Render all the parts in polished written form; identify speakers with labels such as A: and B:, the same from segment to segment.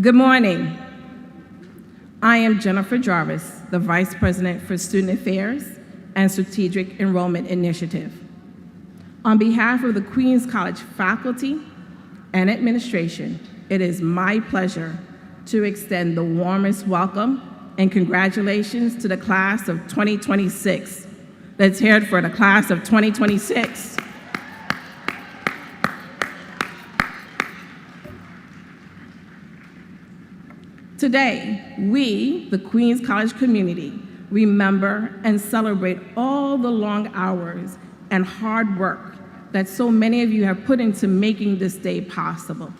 A: Good morning. I am Jennifer Jarvis, the Vice President for Student Affairs and Strategic Enrollment Initiative. On behalf of the Queens College faculty and administration, it is my pleasure to extend the warmest welcome and congratulations to the class of 2026. Let's hear it for the class of 2026. Today, we, the Queens College community, remember and celebrate all the long hours and hard work that so many of you have put into making this day possible.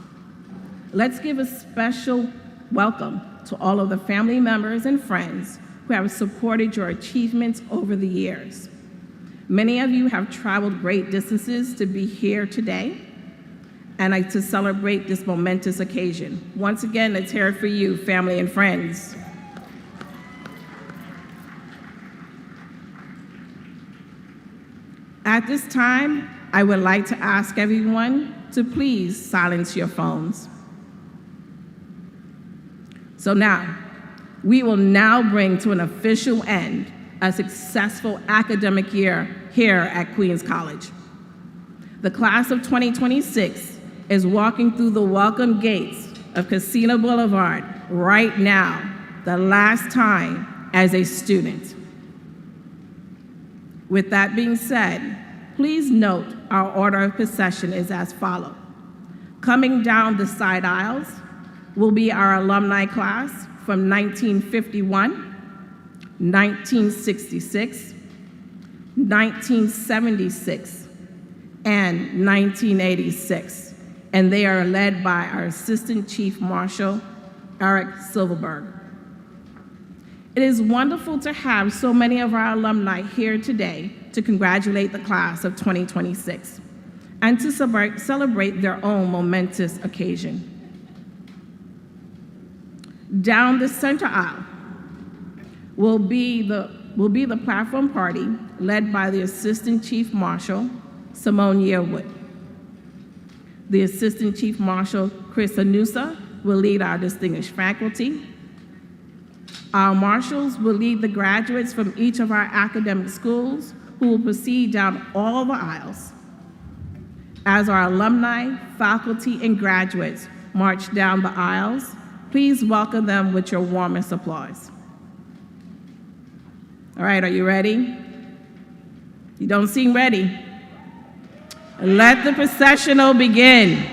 A: Let's give a special welcome to all of the family members and friends who have supported your achievements over the years. Many of you have traveled great distances to be here today and to celebrate this momentous occasion. Once again, let's hear it for you, family and friends. At this time, I would like to ask everyone to please silence your phones. So now, we will now bring to an official end a successful academic year here at Queens College. The class of 2026 is walking through the welcome gates of Casino Boulevard right now, the last time as a student. With that being said, please note our order of procession is as follows. Coming down the side aisles will be our alumni class from 1951, 1966, 1976, and 1986. And they are led by our Assistant Chief Marshal, Eric Silverberg. It is wonderful to have so many of our alumni here today to congratulate the class of 2026 and to celebrate their own momentous occasion. Down the center aisle will be the platform party led by the Assistant Chief Marshal, Simone Yearwood. The Assistant Chief Marshal, Chris Anusa, will lead our distinguished faculty. Our marshals will lead the graduates from each of our academic schools who will proceed down all the aisles. As our alumni, faculty, and graduates march down the aisles, please welcome them with your warmest applause. All right, are you ready? You don't seem ready. Let the processional begin.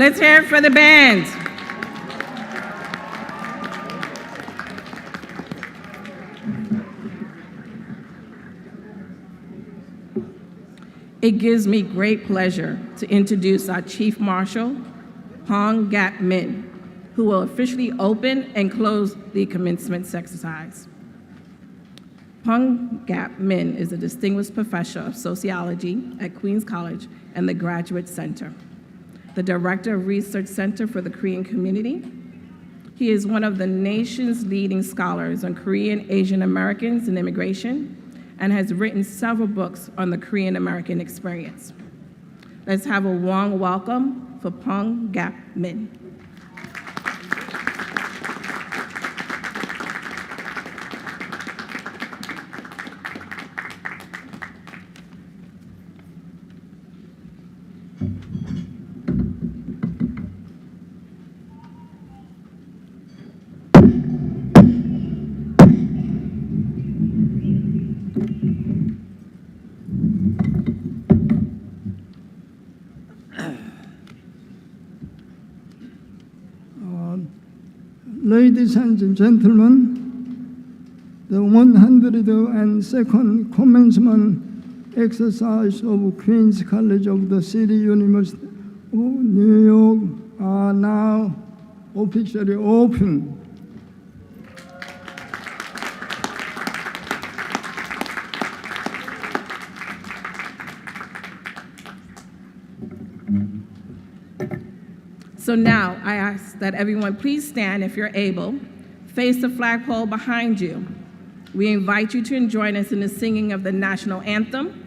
A: Let's hear it for the band. It gives me great pleasure to introduce our Chief Marshal, Hong Gap Min, who will officially open and close the commencement exercise. Hong Gap Min is a distinguished professor of sociology at Queens College and the Graduate Center, the Director of Research Center for the Korean Community. He is one of the nation's leading scholars on Korean Asian Americans and immigration, and has written several books on the Korean American experience. Let's have a warm welcome for Hong Gap Min.
B: Ladies and gentlemen, the 102nd commencement exercise of Queens College of the City University of New York are now officially open.
A: So now I ask that everyone please stand if you're able, face the flagpole behind you. We invite you to join us in the singing of the national anthem,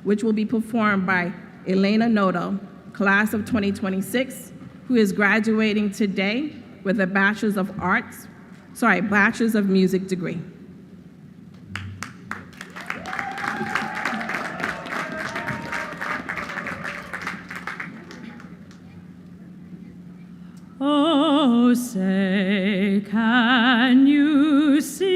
A: which will be performed by Elena Noto, class of 2026, who is graduating today with a Bachelor's of Music degree.
C: Oh, say, can you see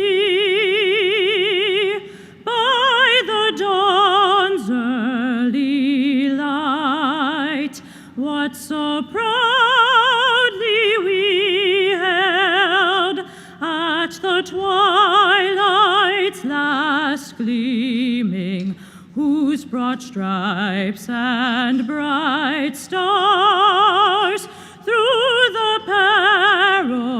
C: by the dawn's early light what so proudly we held at the twilight's last gleaming, whose broad stripes and bright stars through the perilous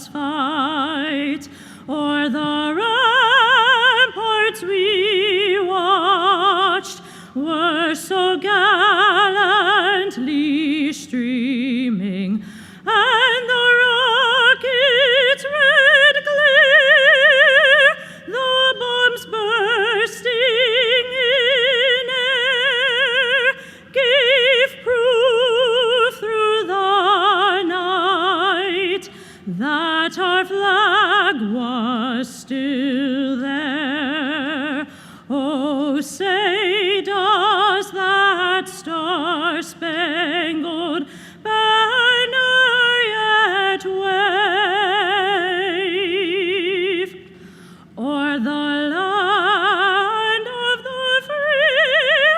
C: fight o'er the ramparts we watched were so gallantly streaming, and the rockets' red glare, the bombs bursting in air, gave proof through the night that our flag was still there. Oh, say, does that star-spangled banner yet wave o'er the land of the free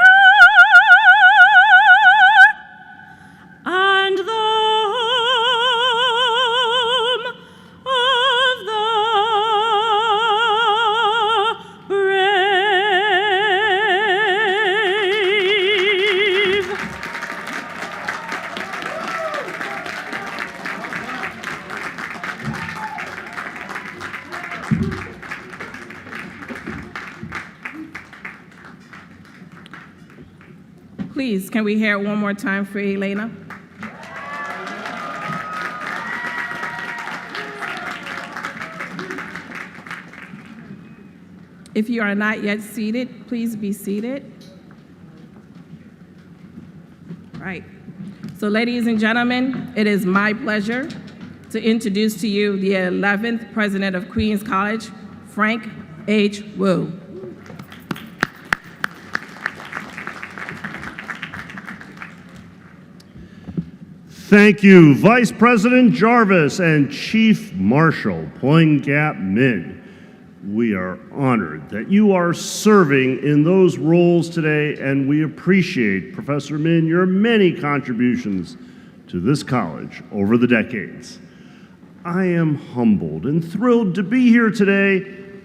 C: and the home of the brave?
A: Please, can we hear it one more time for Elena? If you are not yet seated, please be seated. Right. So ladies and gentlemen, it is my pleasure to introduce to you the 11th President of Queens College, Frank H. Wu.
D: Thank you, Vice President Jarvis and Chief Marshal Hong Gap Min. We are honored that you are serving in those roles today, and we appreciate, Professor Min, your many contributions to this college over the decades. I am humbled and thrilled to be here today.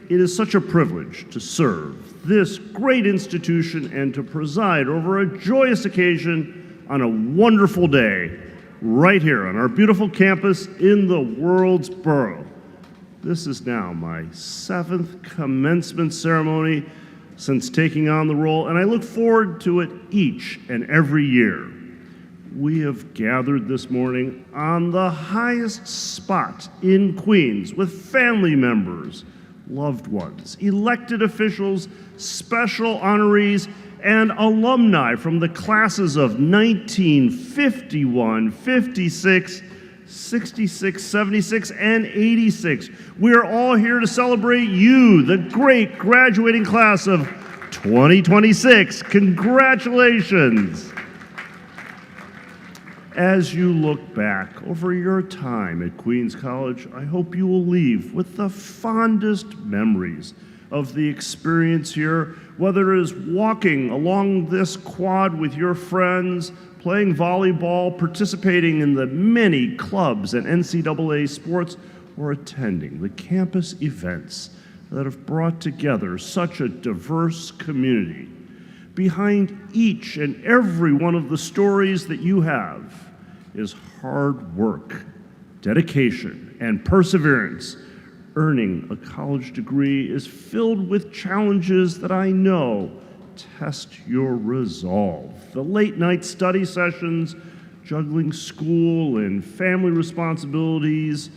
D: It is such a privilege to serve this great institution and to preside over a joyous occasion on a wonderful day right here on our beautiful campus in the world's borough. This is now my 7th commencement ceremony since taking on the role, and I look forward to it each and every year. We have gathered this morning on the highest spot in Queens with family members, loved ones, elected officials, special honorees, and alumni from the classes of 1951, 56, 66, 76, and 86. We are all here to celebrate you, the great graduating class of 2026. Congratulations. As you look back over your time at Queens College, I hope you will leave with the fondest memories of the experience here, whether it is walking along this quad with your friends, playing volleyball, participating in the many clubs and NCAA sports, or attending the campus events that have brought together such a diverse community. Behind each and every one of the stories that you have is hard work, dedication, and perseverance. Earning a college degree is filled with challenges that I know test your resolve. The late night study sessions, juggling school and family responsibilities,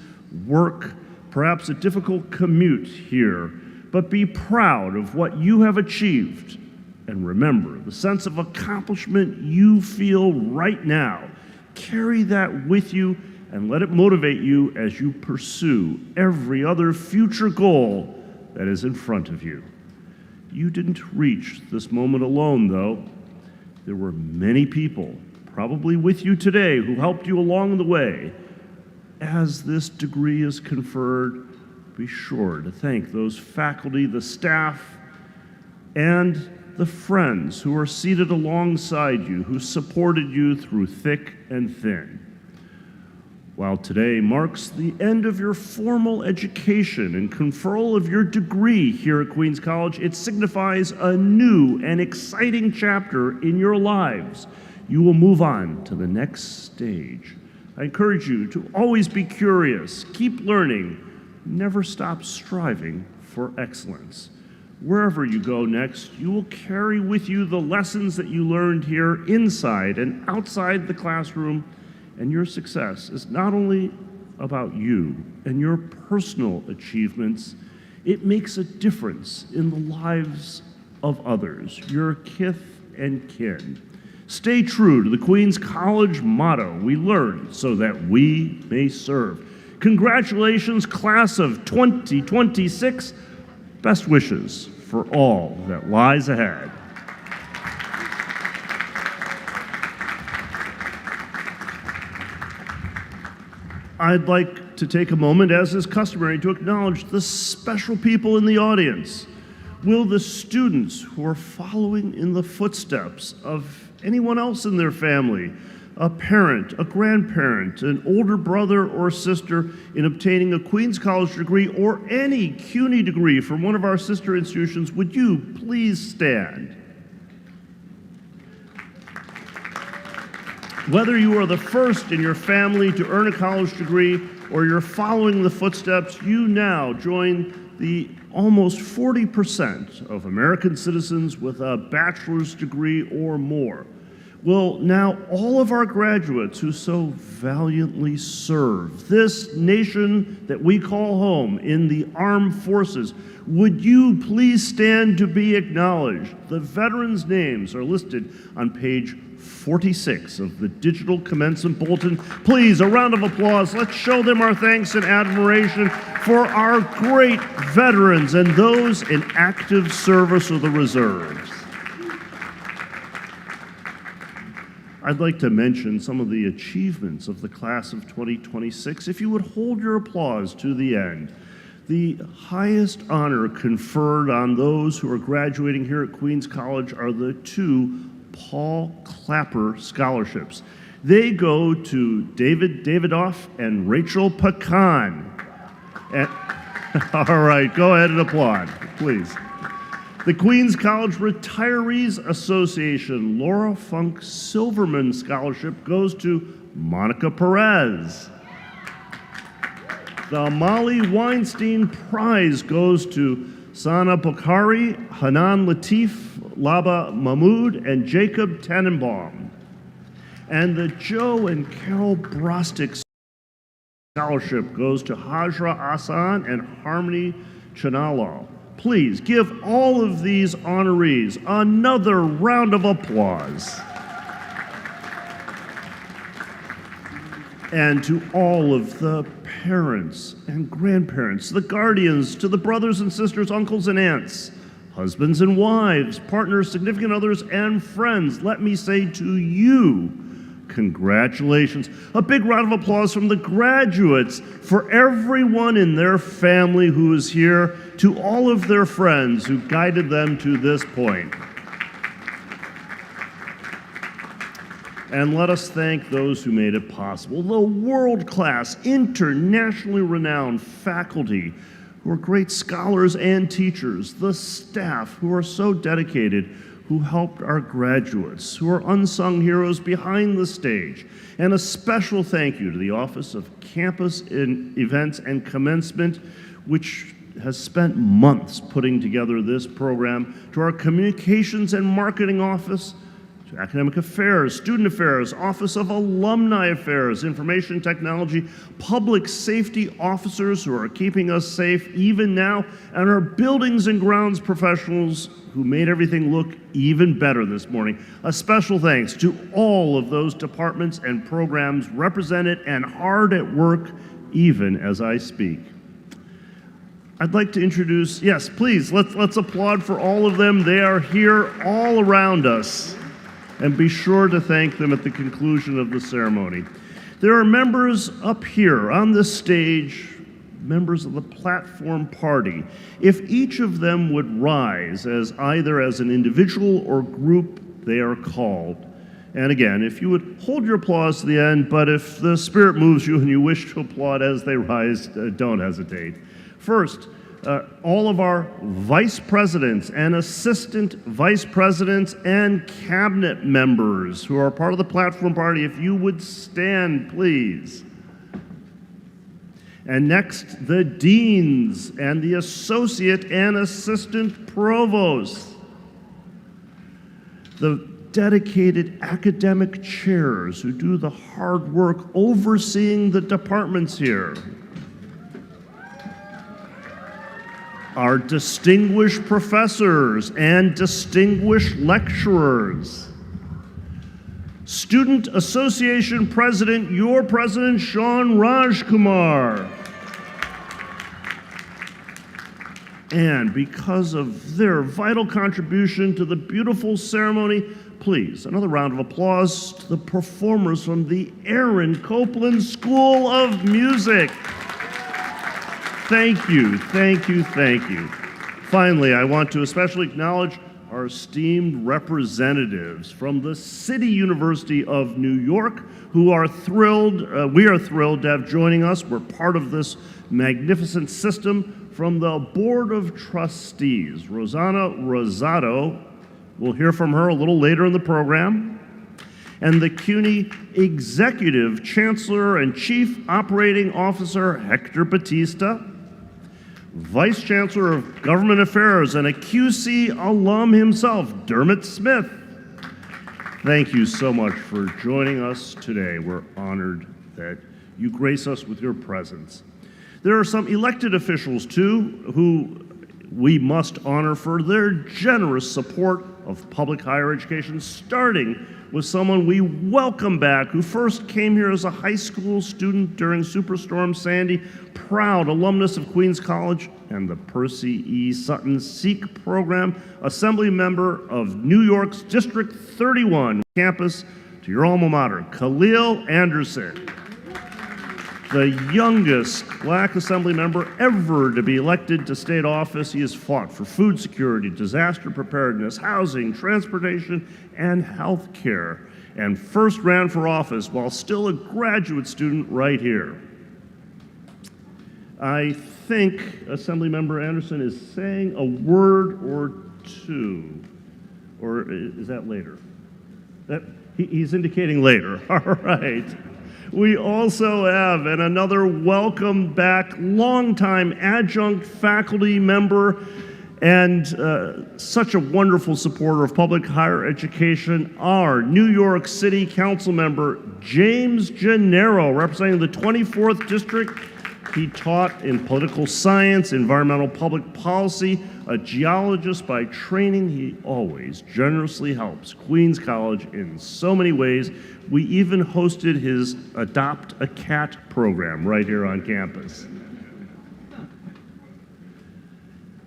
D: work, perhaps a difficult commute here, but be proud of what you have achieved. And remember the sense of accomplishment you feel right now. Carry that with you and let it motivate you as you pursue every other future goal that is in front of you. You didn't reach this moment alone, though. There were many people, probably with you today, who helped you along the way. As this degree is conferred, be sure to thank those faculty, the staff, and the friends who are seated alongside you, who supported you through thick and thin. While today marks the end of your formal education and conferral of your degree here at Queens College, it signifies a new and exciting chapter in your lives. You will move on to the next stage. I encourage you to always be curious, keep learning, never stop striving for excellence. Wherever you go next, you will carry with you the lessons that you learned here inside and outside the classroom, and your success is not only about you and your personal achievements, it makes a difference in the lives of others, your kith and kin. Stay true to the Queens College motto, we learn so that we may serve. Congratulations, class of 2026. Best wishes for all that lies ahead. I'd like to take a moment, as is customary, to acknowledge the special people in the audience. Will the students who are following in the footsteps of anyone else in their family, a parent, a grandparent, an older brother or sister in obtaining a Queens College degree or any CUNY degree from one of our sister institutions, would you please stand? Whether you are the first in your family to earn a college degree or you're following the footsteps, you now join the almost 40% of American citizens with a bachelor's degree or more. Will now all of our graduates who so valiantly serve this nation that we call home in the armed forces, would you please stand to be acknowledged? The veterans' names are listed on page 46 of the digital commencement bulletin. Please, a round of applause. Let's show them our thanks and admiration for our great veterans and those in active service or the reserves. I'd like to mention some of the achievements of the class of 2026. If you would hold your applause to the end. The highest honor conferred on those who are graduating here at Queens College are the 2 Paul Clapper scholarships. They go to David Davidoff and Rachel Pecan. All right, go ahead and applaud, please. The Queens College Retirees Association Laura Funk Silverman Scholarship goes to Monica Perez. The Molly Weinstein Prize goes to Sana Bukhari, Hanan Latif, Laba Mahmood, and Jacob Tannenbaum. And the Joe and Carol Brostick Scholarship goes to Hajra Asan and Harmony Chanalal. Please give all of these honorees another round of applause. And to all of the parents and grandparents, the guardians, to the brothers and sisters, uncles and aunts, husbands and wives, partners, significant others, and friends, let me say to you, congratulations. A big round of applause from the graduates for everyone in their family who is here, to all of their friends who guided them to this point. And let us thank those who made it possible, the world-class, internationally renowned faculty who are great scholars and teachers, the staff who are so dedicated, who helped our graduates, who are unsung heroes behind the stage. And a special thank you to the Office of Campus Events and Commencement, which has spent months putting together this program, to our Communications and Marketing Office, to Academic Affairs, Student Affairs, Office of Alumni Affairs, Information Technology, Public Safety officers who are keeping us safe even now, and our Buildings and Grounds professionals who made everything look even better this morning. A special thanks to all of those departments and programs represented and hard at work even as I speak. I'd like to introduce, yes, please, let's applaud for all of them. They are here all around us. And be sure to thank them at the conclusion of the ceremony. There are members up here on this stage, members of the platform party. If each of them would rise as either as an individual or group they are called. And again, if you would hold your applause to the end, but if the spirit moves you and you wish to applaud as they rise, don't hesitate. First, all of our vice presidents and assistant vice presidents and cabinet members who are part of the platform party, if you would stand, please. And next, the deans and the associate and assistant provosts. The dedicated academic chairs who do the hard work overseeing the departments here. Our distinguished professors and distinguished lecturers. Student Association President, your President, Sean Rajkumar. And because of their vital contribution to the beautiful ceremony, please, another round of applause to the performers from the Aaron Copeland School of Music. Thank you, thank you, thank you. Finally, I want to especially acknowledge our esteemed representatives from the City University of New York, who are thrilled, we are thrilled to have joining us. We're part of this magnificent system. From the Board of Trustees, Rosanna Rosado, we'll hear from her a little later in the program, and the CUNY Executive Chancellor and Chief Operating Officer, Hector Batista, Vice Chancellor of Government Affairs and a QC alum himself, Dermot Smith. Thank you so much for joining us today. We're honored that you grace us with your presence. There are some elected officials, too, who we must honor for their generous support of public higher education, starting with someone we welcome back who first came here as a high school student during Superstorm Sandy, proud alumnus of Queens College and the Percy E. Sutton SEEK program, assembly member of New York's District 31 campus, to your alma mater, Khalil Anderson. the youngest black assembly member ever to be elected to state office. He has fought for food security, disaster preparedness, housing, transportation, and health care, and first ran for office while still a graduate student right here. I think Assemblymember Anderson is saying a word or two, or is that later? He's indicating later. All right. We also have, and another welcome back, longtime adjunct faculty member and such a wonderful supporter of public higher education, our New York City Council member, James Gennaro, representing the 24th District. He taught in political science, environmental public policy, a geologist by training. He always generously helps Queens College in so many ways. We even hosted his Adopt a Cat program right here on campus.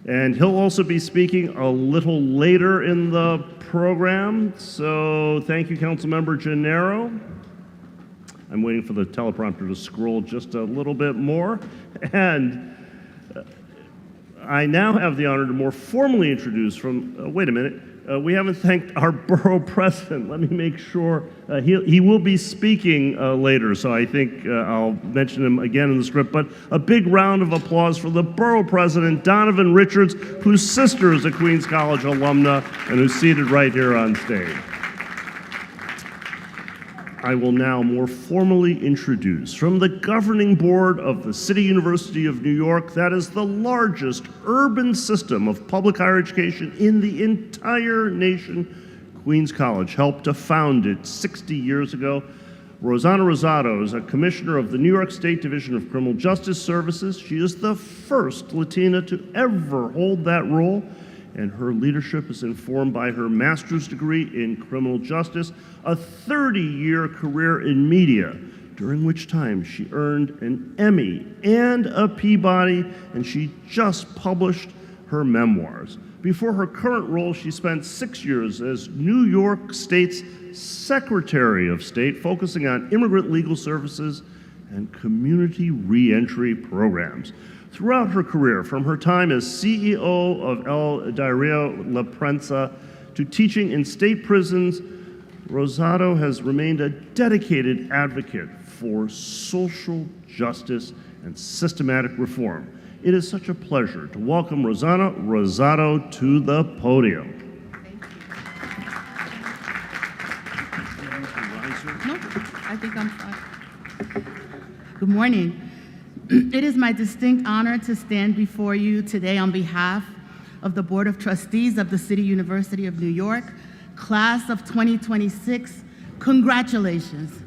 D: And he'll also be speaking a little later in the program. So thank you, Councilmember Gennaro. I'm waiting for the teleprompter to scroll just a little bit more. And I now have the honor to more formally introduce from, wait a minute, we haven't thanked our borough president. Let me make sure. He will be speaking later, so I think I'll mention him again in the script. But a big round of applause for the borough president, Donovan Richards, whose sister is a Queens College alumna and who's seated right here on stage. I will now more formally introduce from the governing board of the City University of New York, that is the largest urban system of public higher education in the entire nation. Queens College helped to found it 60 years ago. Rosanna Rosado is a commissioner of the New York State Division of Criminal Justice Services. She is the first Latina to ever hold that role, and her leadership is informed by her master's degree in criminal justice, a 30-year career in media, during which time she earned an Emmy and a Peabody, and she just published her memoirs. Before her current role, she spent 6 years as New York State's Secretary of State, focusing on immigrant legal services and community reentry programs. Throughout her career, from her time as CEO of El Diario La Prensa to teaching in state prisons, Rosado has remained a dedicated advocate for social justice and systematic reform. It is such a pleasure to welcome Rosanna Rosado to the podium.
E: No, I think I'm fine. Good morning. It is my distinct honor to stand before you today on behalf of the Board of Trustees of the City University of New York, Class of 2026. Congratulations.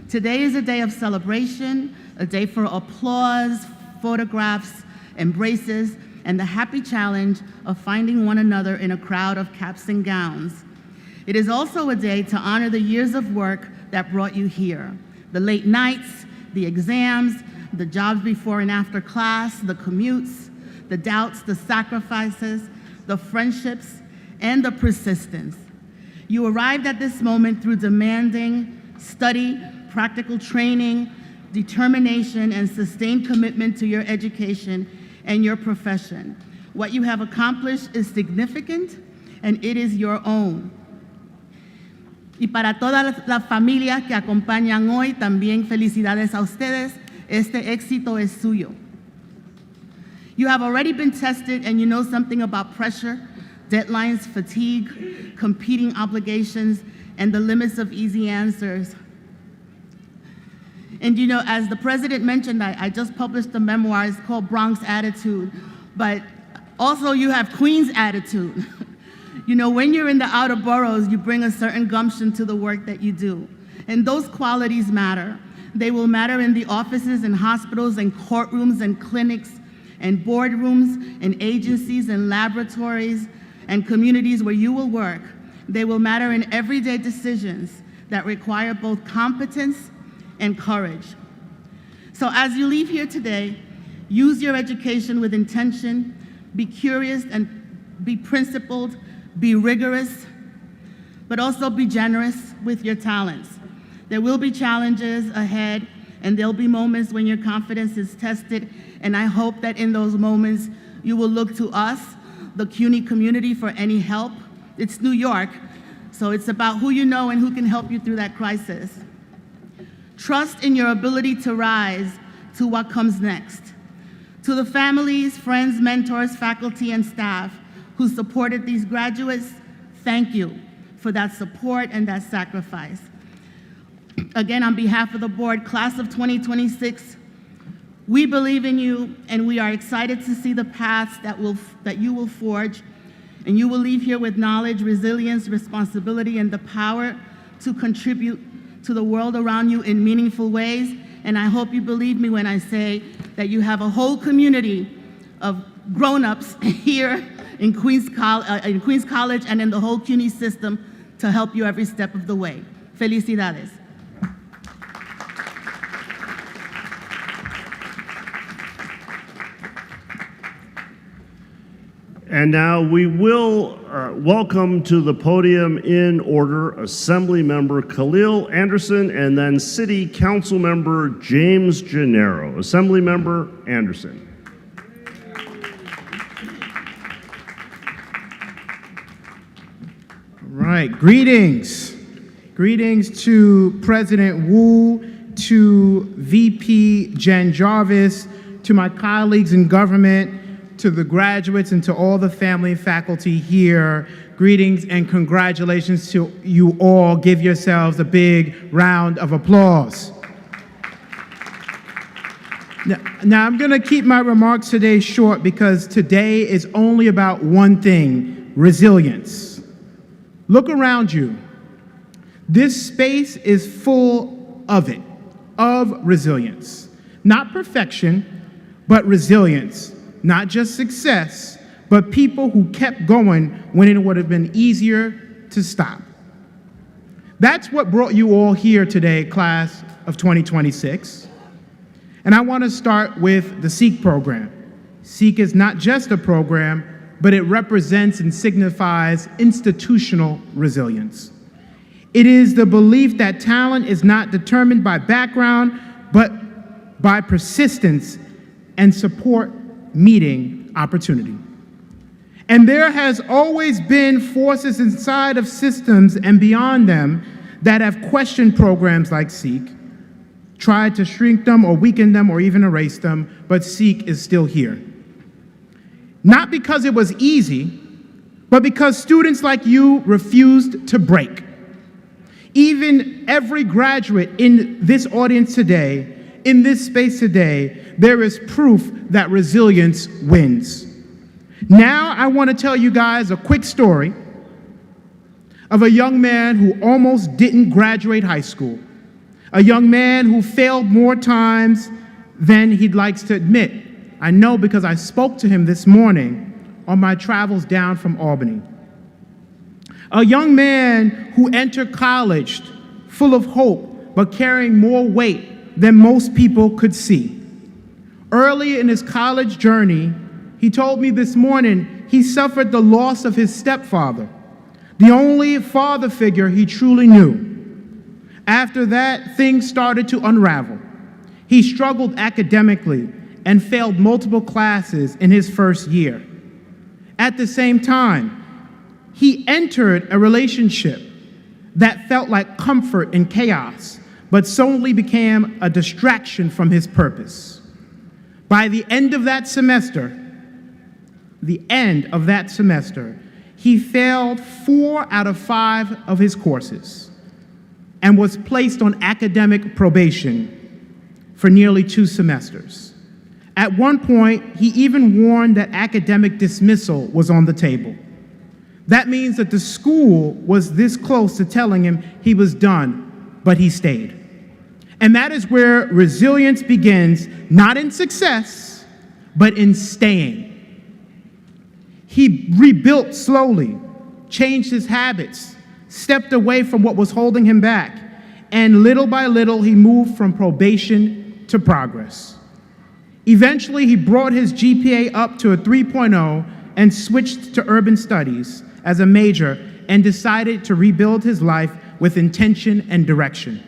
E: Today is a day of celebration, a day for applause, photographs, embraces, and the happy challenge of finding one another in a crowd of caps and gowns. It is also a day to honor the years of work that brought you here, the late nights, the exams, the jobs before and after class, the commutes, the doubts, the sacrifices, the friendships, and the persistence. You arrived at this moment through demanding study, practical training, determination, and sustained commitment to your education and your profession. What you have accomplished is significant, and it is your own. Y para todas las familias que acompañan hoy, también felicidades a ustedes. Este éxito es suyo. You have already been tested and you know something about pressure, deadlines, fatigue, competing obligations, and the limits of easy answers. And you know, as the president mentioned, I just published a memoir, it's called Bronx Attitude, but also you have Queens attitude. You know, when you're in the outer boroughs, you bring a certain gumption to the work that you do. And those qualities matter. They will matter in the offices and hospitals and courtrooms and clinics and boardrooms and agencies and laboratories and communities where you will work. They will matter in everyday decisions that require both competence and courage. So as you leave here today, use your education with intention, be curious and be principled, be rigorous, but also be generous with your talents. There will be challenges ahead, And there'll be moments when your confidence is tested, and I hope that in those moments, you will look to us, the CUNY community, for any help. It's New York, so it's about who you know and who can help you through that crisis. Trust in your ability to rise to what comes next. To the families, friends, mentors, faculty, and staff who supported these graduates, thank you for that support and that sacrifice. Again, on behalf of the board, class of 2026, we believe in you, and we are excited to see the paths that you will forge, and you will leave here with knowledge, resilience, responsibility, and the power to contribute to the world around you in meaningful ways. And I hope you believe me when I say that you have a whole community of grown-ups here in Queens College and in the whole CUNY system to help you every step of the way. Felicidades.
D: And now we will welcome to the podium in order Assemblymember Khalil Anderson and then City Council Member James Gennaro. Assemblymember Anderson.
F: All right, greetings. Greetings to President Wu, to VP Jen Jarvis, to my colleagues in government, to the graduates, and to all the family and faculty here. Greetings and congratulations to you all. Give yourselves a big round of applause. Now I'm going to keep my remarks today short because today is only about one thing: resilience. Look around you. This space is full of it, of resilience. Not perfection, but resilience. Not just success, but people who kept going when it would have been easier to stop. That's what brought you all here today, class of 2026. And I want to start with the SEEK program. SEEK is not just a program, but it represents and signifies institutional resilience. It is the belief that talent is not determined by background, but by persistence and support meeting opportunity. And there has always been forces inside of systems and beyond them that have questioned programs like SEEK, tried to shrink them or weaken them or even erase them, but SEEK is still here. Not because it was easy, but because students like you refused to break. Even every graduate in this audience today, in this space today, there is proof that resilience wins. Now I want to tell you guys a quick story of a young man who almost didn't graduate high school, a young man who failed more times than he'd like to admit. I know because I spoke to him this morning on my travels down from Albany. A young man who entered college full of hope, but carrying more weight than most people could see. Early in his college journey, he told me this morning he suffered the loss of his stepfather, the only father figure he truly knew. After that, things started to unravel. He struggled academically and failed multiple classes in his first year. At the same time, he entered a relationship that felt like comfort in chaos, but solely became a distraction from his purpose. By the end of that semester, he failed 4 out of 5 of his courses and was placed on academic probation for nearly 2 semesters. At one point, he even warned that academic dismissal was on the table. That means that the school was this close to telling him he was done, but he stayed. And that is where resilience begins, not in success, but in staying. He rebuilt slowly, changed his habits, stepped away from what was holding him back, and little by little, he moved from probation to progress. Eventually, he brought his GPA up to a 3.0 and switched to urban studies as a major and decided to rebuild his life with intention and direction.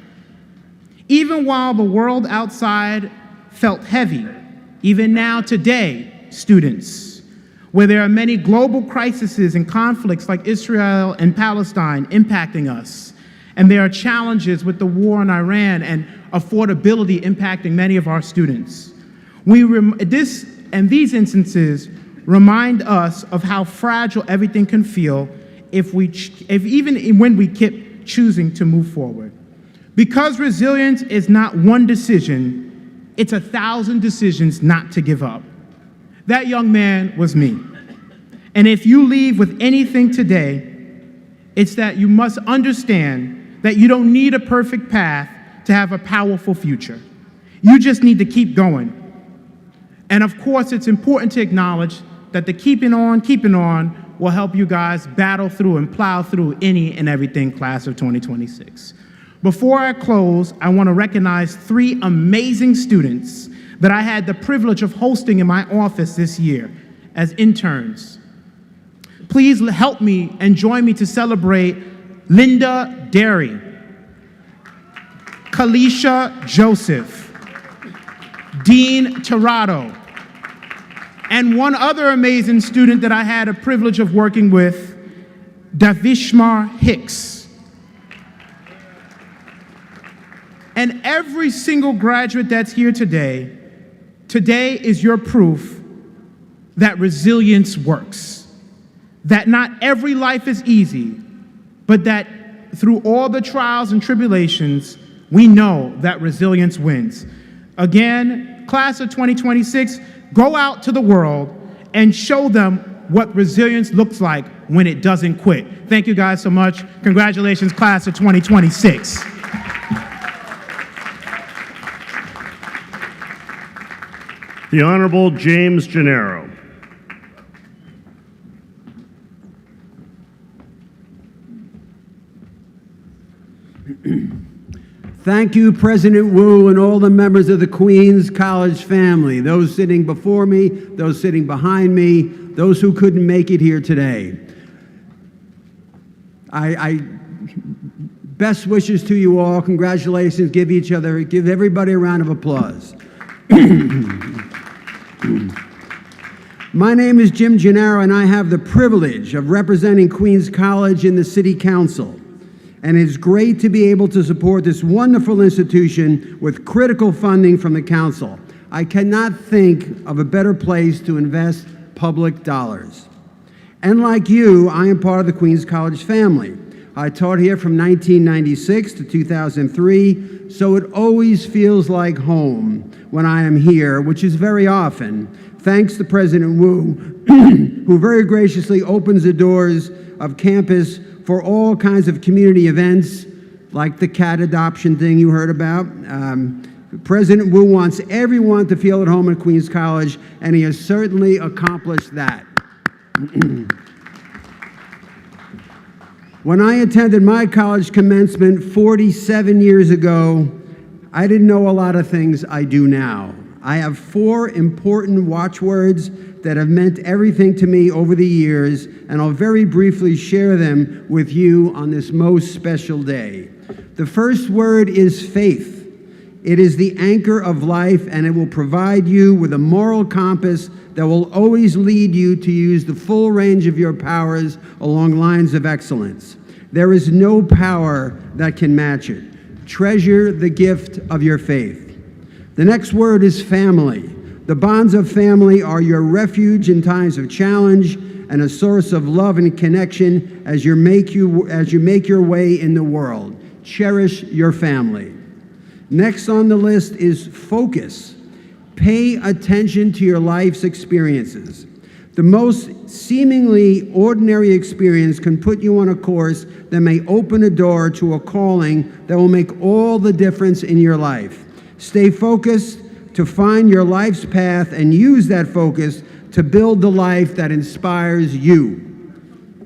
F: Even while the world outside felt heavy, even now today, students, where there are many global crises and conflicts like Israel and Palestine impacting us, and there are challenges with the war in Iran and affordability impacting many of our students. These instances remind us of how fragile everything can feel even when we keep choosing to move forward. Because resilience is not one decision, it's 1,000 decisions not to give up. That young man was me. And if you leave with anything today, it's that you must understand that you don't need a perfect path to have a powerful future. You just need to keep going. And of course, it's important to acknowledge that the keeping on will help you guys battle through and plow through any and everything class of 2026. Before I close, I want to recognize 3 amazing students that I had the privilege of hosting in my office this year as interns. Please help me and join me to celebrate Linda Derry, Kalisha Joseph, Dean Tirado, and one other amazing student that I had a privilege of working with, Davishmar Hicks. And every single graduate that's here today is your proof that resilience works. That not every life is easy, but that through all the trials and tribulations, we know that resilience wins. Again, class of 2026, go out to the world and show them what resilience looks like when it doesn't quit. Thank you guys so much. Congratulations, class of 2026.
D: The Honorable James Gennaro.
G: Thank you, President Wu, and all the members of the Queens College family, those sitting before me, those sitting behind me, those who couldn't make it here today. Best wishes to you all. Congratulations. Give everybody a round of applause. My name is Jim Gennaro, and I have the privilege of representing Queens College in the City Council. And it's great to be able to support this wonderful institution with critical funding from the Council. I cannot think of a better place to invest public dollars. And like you, I am part of the Queens College family. I taught here from 1996 to 2003, so it always feels like home when I am here, which is very often, thanks to President Wu, who very graciously opens the doors of campus for all kinds of community events, like the cat adoption thing you heard about. President Wu wants everyone to feel at home at Queens College, and he has certainly accomplished that. When I attended my college commencement 47 years ago, I didn't know a lot of things I do now. I have 4 important watchwords that have meant everything to me over the years, and I'll very briefly share them with you on this most special day. The first word is faith. It is the anchor of life, and it will provide you with a moral compass that will always lead you to use the full range of your powers along lines of excellence. There is no power that can match it. Treasure the gift of your faith. The next word is family. The bonds of family are your refuge in times of challenge and a source of love and connection as you make your way in the world. Cherish your family. Next on the list is focus. Pay attention to your life's experiences. The most seemingly ordinary experience can put you on a course that may open a door to a calling that will make all the difference in your life. Stay focused to find your life's path and use that focus to build the life that inspires you.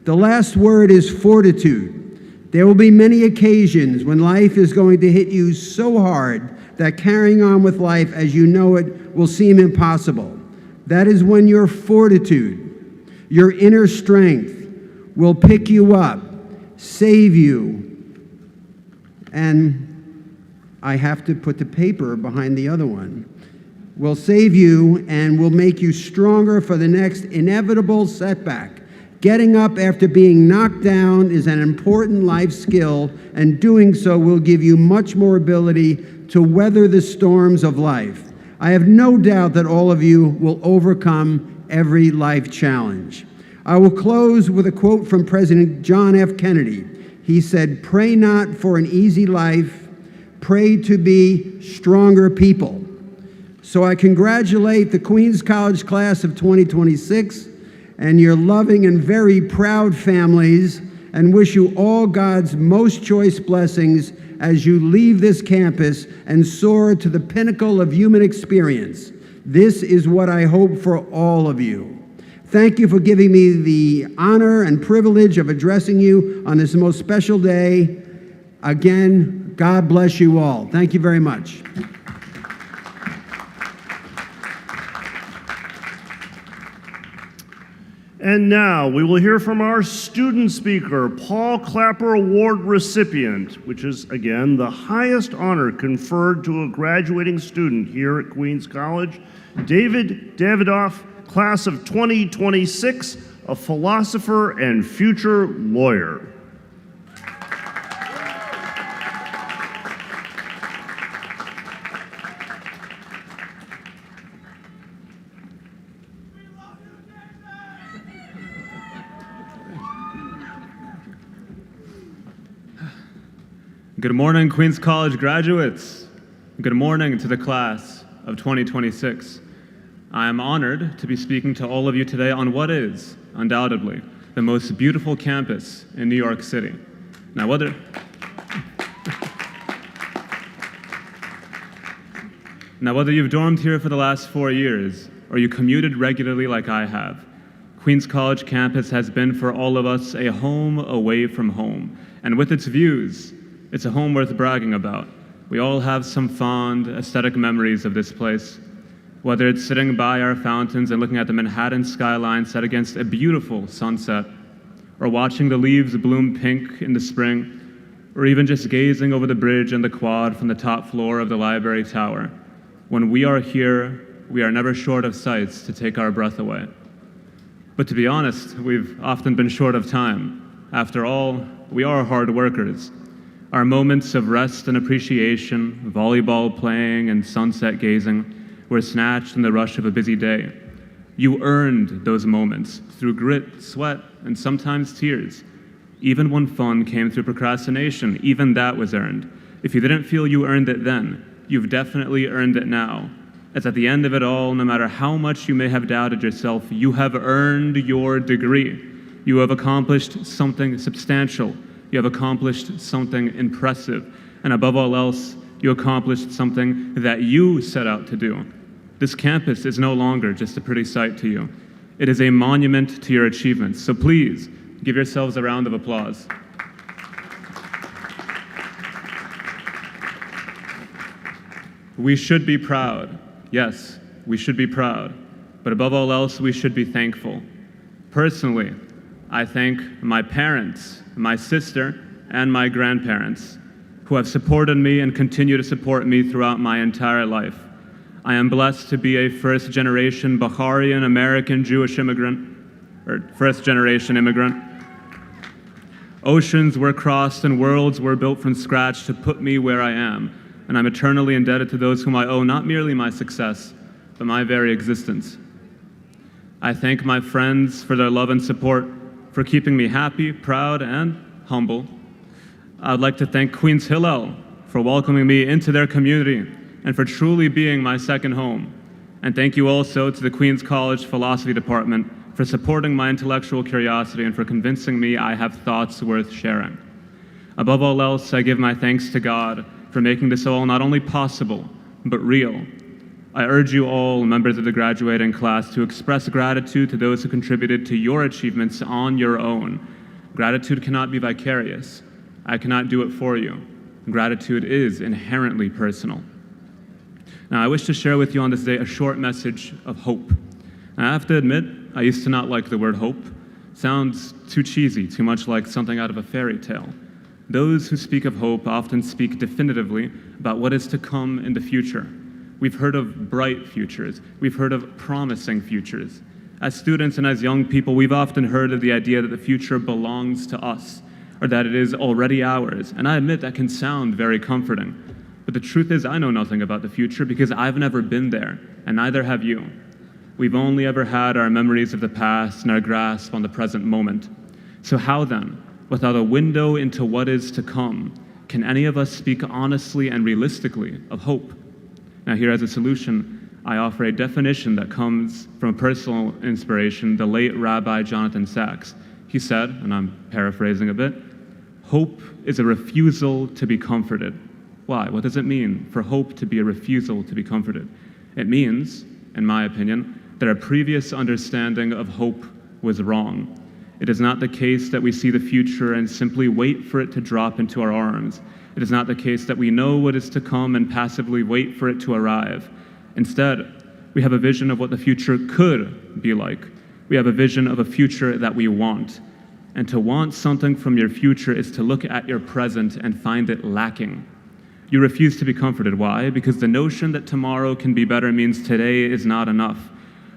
G: The last word is fortitude. There will be many occasions when life is going to hit you so hard that carrying on with life as you know it will seem impossible. That is when your fortitude, your inner strength, will pick you up, save you, and I have to put the paper behind the other one, will save you and will make you stronger for the next inevitable setback. Getting up after being knocked down is an important life skill, and doing so will give you much more ability to weather the storms of life. I have no doubt that all of you will overcome every life challenge. I will close with a quote from President John F. Kennedy. He said, "Pray not for an easy life, pray to be stronger people." So I congratulate the Queens College class of 2026 and your loving and very proud families, and wish you all God's most choice blessings as you leave this campus and soar to the pinnacle of human experience. This is what I hope for all of you. Thank you for giving me the honor and privilege of addressing you on this most special day. Again, God bless you all. Thank you very much.
D: And now we will hear from our student speaker, Paul Clapper Award recipient, which is, again, the highest honor conferred to a graduating student here at Queens College, David Davidoff, class of 2026, a philosopher and future lawyer.
H: Good morning, Queens College graduates. Good morning to the class of 2026. I am honored to be speaking to all of you today on what is, undoubtedly, the most beautiful campus in New York City. Now, whether you've dormed here for the last 4 years or you commuted regularly like I have, Queens College campus has been for all of us a home away from home. And with its views, it's a home worth bragging about. We all have some fond, aesthetic memories of this place. Whether it's sitting by our fountains and looking at the Manhattan skyline set against a beautiful sunset, or watching the leaves bloom pink in the spring, or even just gazing over the bridge and the quad from the top floor of the library tower. When we are here, we are never short of sights to take our breath away. But to be honest, we've often been short of time. After all, we are hard workers. Our moments of rest and appreciation, volleyball playing and sunset gazing, were snatched in the rush of a busy day. You earned those moments through grit, sweat, and sometimes tears. Even when fun came through procrastination, even that was earned. If you didn't feel you earned it then, you've definitely earned it now. As at the end of it all, no matter how much you may have doubted yourself, you have earned your degree. You have accomplished something substantial. You have accomplished something impressive. And above all else, you accomplished something that you set out to do. This campus is no longer just a pretty sight to you. It is a monument to your achievements. So please, give yourselves a round of applause. We should be proud. Yes, we should be proud. But above all else, we should be thankful. Personally, I thank my parents, my sister, and my grandparents, who have supported me and continue to support me throughout my entire life. I am blessed to be a first-generation Baharian American Jewish immigrant, or first-generation immigrant. Oceans were crossed and worlds were built from scratch to put me where I am, and I'm eternally indebted to those whom I owe not merely my success, but my very existence. I thank my friends for their love and support, for keeping me happy, proud, and humble. I'd like to thank Queens Hillel for welcoming me into their community and for truly being my second home. And thank you also to the Queens College Philosophy Department for supporting my intellectual curiosity and for convincing me I have thoughts worth sharing. Above all else, I give my thanks to God for making this all not only possible, but real. I urge you all, members of the graduating class, to express gratitude to those who contributed to your achievements on your own. Gratitude cannot be vicarious. I cannot do it for you. Gratitude is inherently personal. Now, I wish to share with you on this day a short message of hope. Now, I have to admit, I used to not like the word hope. It sounds too cheesy, too much like something out of a fairy tale. Those who speak of hope often speak definitively, about what is to come in the future. We've heard of bright futures. We've heard of promising futures. As students and as young people, we've often heard of the idea that the future belongs to us, or that it is already ours. And I admit that can sound very comforting. But the truth is, I know nothing about the future because I've never been there, and neither have you. We've only ever had our memories of the past and our grasp on the present moment. So how then, without a window into what is to come, can any of us speak honestly and realistically of hope? Now, here as a solution, I offer a definition that comes from a personal inspiration, the late Rabbi Jonathan Sacks. He said, and I'm paraphrasing a bit, hope is a refusal to be comforted. Why? What does it mean for hope to be a refusal to be comforted? It means, in my opinion, that our previous understanding of hope was wrong. It is not the case that we see the future and simply wait for it to drop into our arms. It is not the case that we know what is to come and passively wait for it to arrive. Instead, we have a vision of what the future could be like. We have a vision of a future that we want. And to want something from your future is to look at your present and find it lacking. You refuse to be comforted. Why? Because the notion that tomorrow can be better means today is not enough.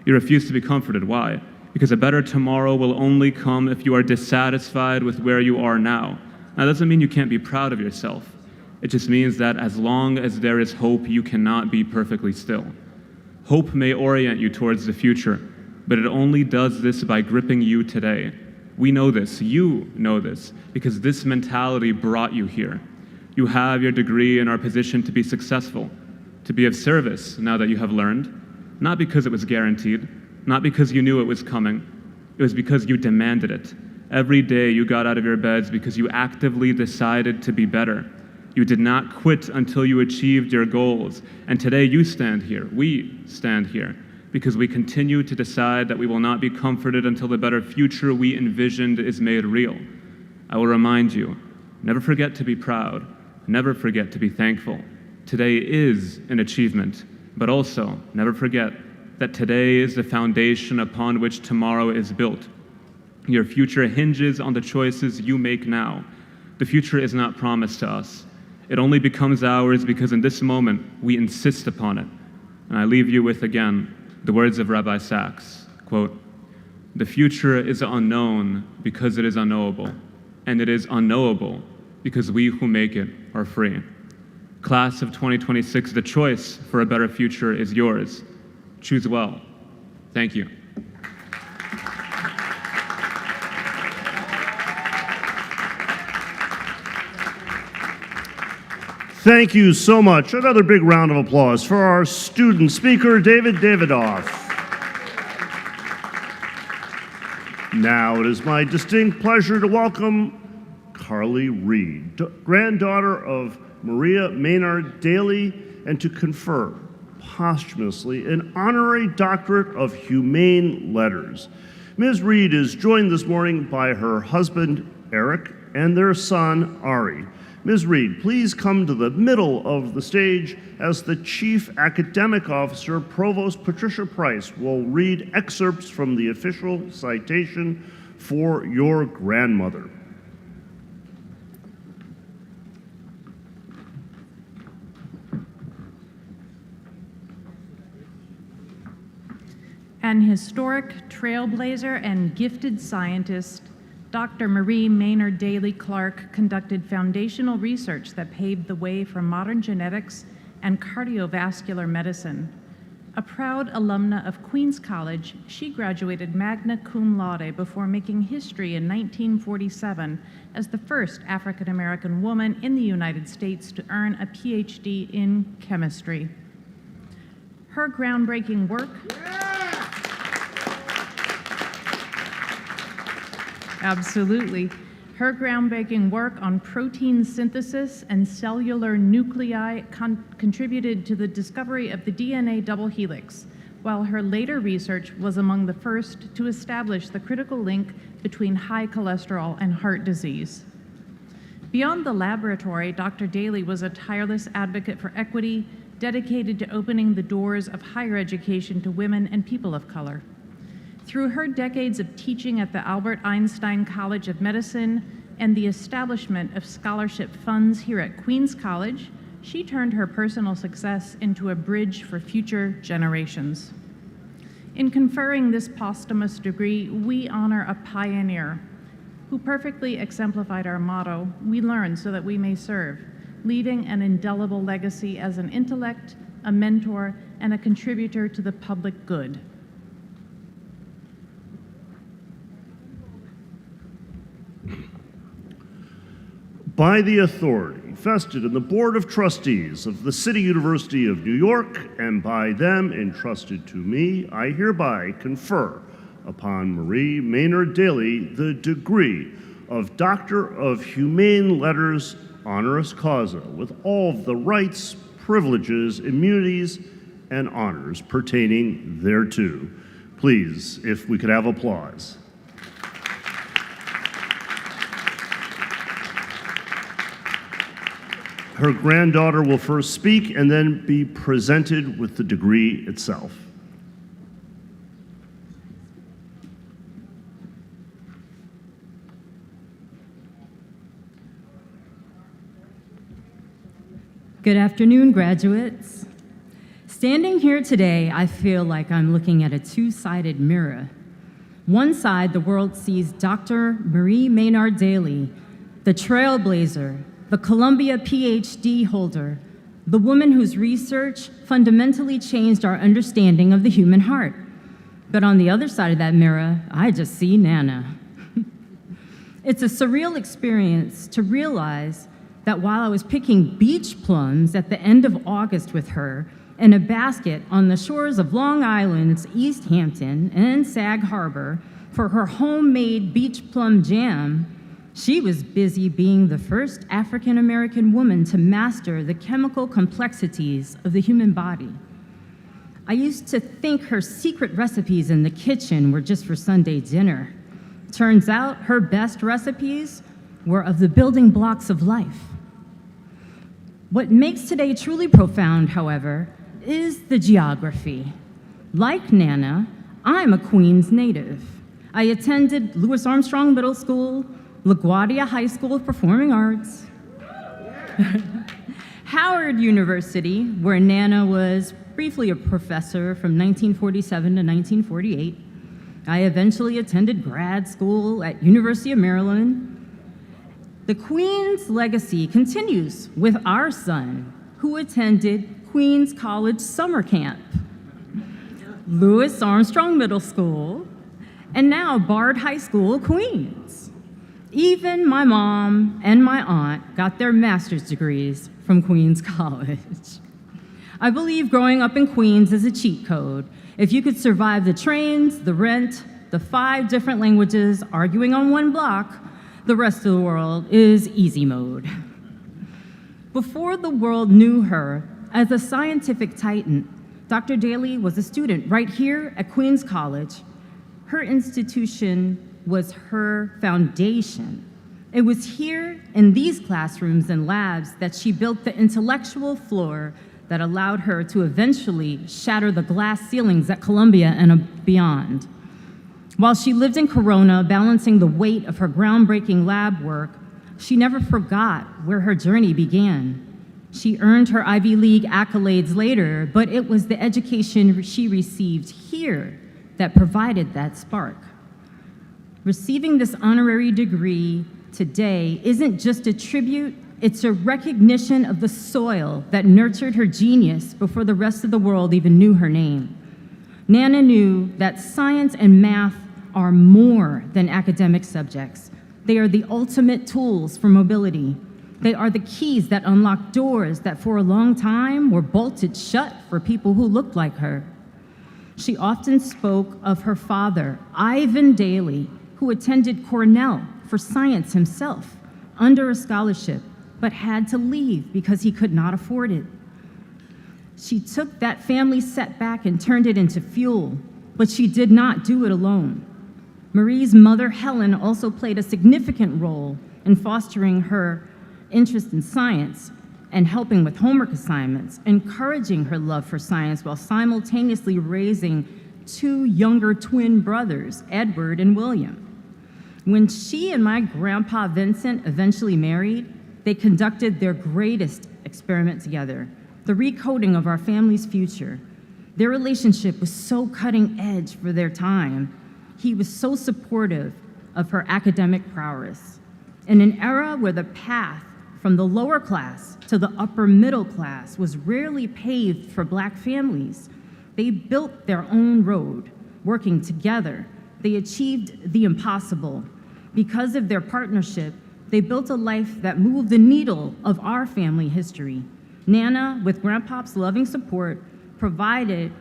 H: You refuse to be comforted. Why? Because a better tomorrow will only come if you are dissatisfied with where you are now. Now, that doesn't mean you can't be proud of yourself. It just means that as long as there is hope, you cannot be perfectly still. Hope may orient you towards the future, but it only does this by gripping you today. We know this, you know this, because this mentality brought you here. You have your degree and are positioned to be successful, to be of service now that you have learned, not because it was guaranteed, not because you knew it was coming. It was because you demanded it. Every day you got out of your beds because you actively decided to be better. You did not quit until you achieved your goals. And today you stand here, we stand here, because we continue to decide that we will not be comforted until the better future we envisioned is made real. I will remind you, never forget to be proud, never forget to be thankful. Today is an achievement, but also never forget that today is the foundation upon which tomorrow is built. Your future hinges on the choices you make now. The future is not promised to us. It only becomes ours because in this moment we insist upon it. And I leave you with, again, the words of Rabbi Sacks, quote, "The future is unknown because it is unknowable, and it is unknowable because we who make it are free." Class of 2026, the choice for a better future is yours. Choose well. Thank you.
D: Thank you so much. Another big round of applause for our student speaker, David Davidoff. Now it is my distinct pleasure to welcome Carly Reed, granddaughter of Maria Maynard Daly, and to confer posthumously an honorary doctorate of humane letters. Ms. Reed is joined this morning by her husband, Eric, and their son, Ari. Ms. Reed, please come to the middle of the stage as the Chief Academic Officer, Provost Patricia Price, will read excerpts from the official citation for your grandmother.
I: An historic trailblazer and gifted scientist, Dr. Marie Maynard Daly Clark conducted foundational research that paved the way for modern genetics and cardiovascular medicine. A proud alumna of Queens College, she graduated magna cum laude before making history in 1947 as the first African-American woman in the United States to earn a PhD in chemistry. Her groundbreaking work Absolutely. Her groundbreaking work on protein synthesis and cellular nuclei contributed to the discovery of the DNA double helix, while her later research was among the first to establish the critical link between high cholesterol and heart disease. Beyond the laboratory, Dr. Daly was a tireless advocate for equity, dedicated to opening the doors of higher education to women and people of color. Through her decades of teaching at the Albert Einstein College of Medicine and the establishment of scholarship funds here at Queens College, she turned her personal success into a bridge for future generations. In conferring this posthumous degree, we honor a pioneer who perfectly exemplified our motto, "We learn so that we may serve," leaving an indelible legacy as an intellect, a mentor, and a contributor to the public good.
D: By the authority vested in the Board of Trustees of the City University of New York and by them entrusted to me, I hereby confer upon Marie Maynard Daly the degree of Doctor of Humane Letters honoris causa with all of the rights, privileges, immunities, and honors pertaining thereto. Please, if we could have applause. Her granddaughter will first speak and then be presented with the degree itself.
J: Good afternoon, graduates. Standing here today, I feel like I'm looking at a two-sided mirror. One side, the world sees Dr. Marie Maynard Daly, the trailblazer, the Columbia PhD holder, the woman whose research fundamentally changed our understanding of the human heart. But on the other side of that mirror, I just see Nana. It's a surreal experience to realize that while I was picking beach plums at the end of August with her in a basket on the shores of Long Island's East Hampton and Sag Harbor for her homemade beach plum jam, she was busy being the first African-American woman to master the chemical complexities of the human body. I used to think her secret recipes in the kitchen were just for Sunday dinner. Turns out her best recipes were of the building blocks of life. What makes today truly profound, however, is the geography. Like Nana, I'm a Queens native. I attended Louis Armstrong Middle School, LaGuardia High School of Performing Arts, Howard University, where Nana was briefly a professor from 1947 to 1948. I eventually attended grad school at University of Maryland. The Queens legacy continues with our son, who attended Queens College Summer Camp, Louis Armstrong Middle School, and now Bard High School, Queens. Even my mom and my aunt got their master's degrees from Queens College. I believe growing up in Queens is a cheat code. If you could survive the trains, the rent, the 5 different languages arguing on one block, the rest of the world is easy mode. Before the world knew her as a scientific titan, Dr. Daly was a student right here at Queens College. Her institution was her foundation. It was here in these classrooms and labs that she built the intellectual floor that allowed her to eventually shatter the glass ceilings at Columbia and beyond. While she lived in Corona, balancing the weight of her groundbreaking lab work, she never forgot where her journey began. She earned her Ivy League accolades later, but it was the education she received here that provided that spark. Receiving this honorary degree today isn't just a tribute, it's a recognition of the soil that nurtured her genius before the rest of the world even knew her name. Nana knew that science and math are more than academic subjects. They are the ultimate tools for mobility. They are the keys that unlock doors that for a long time were bolted shut for people who looked like her. She often spoke of her father, Ivan Daly, who attended Cornell for science himself under a scholarship, but had to leave because he could not afford it. She took that family setback and turned it into fuel, but she did not do it alone. Marie's mother, Helen, also played a significant role in fostering her interest in science and helping with homework assignments, encouraging her love for science while simultaneously raising 2 younger twin brothers, Edward and William. When she and my grandpa Vincent eventually married, They conducted their greatest experiment together, the recoding of our family's future. Their relationship was so cutting edge for their time. He was so supportive of her academic prowess. In an era where the path from the lower class to the upper middle class was rarely paved for Black families, they built their own road. Working together, they achieved the impossible. Because of their partnership, they built a life that moved the needle of our family history. Nana, with Grandpop's loving support, provided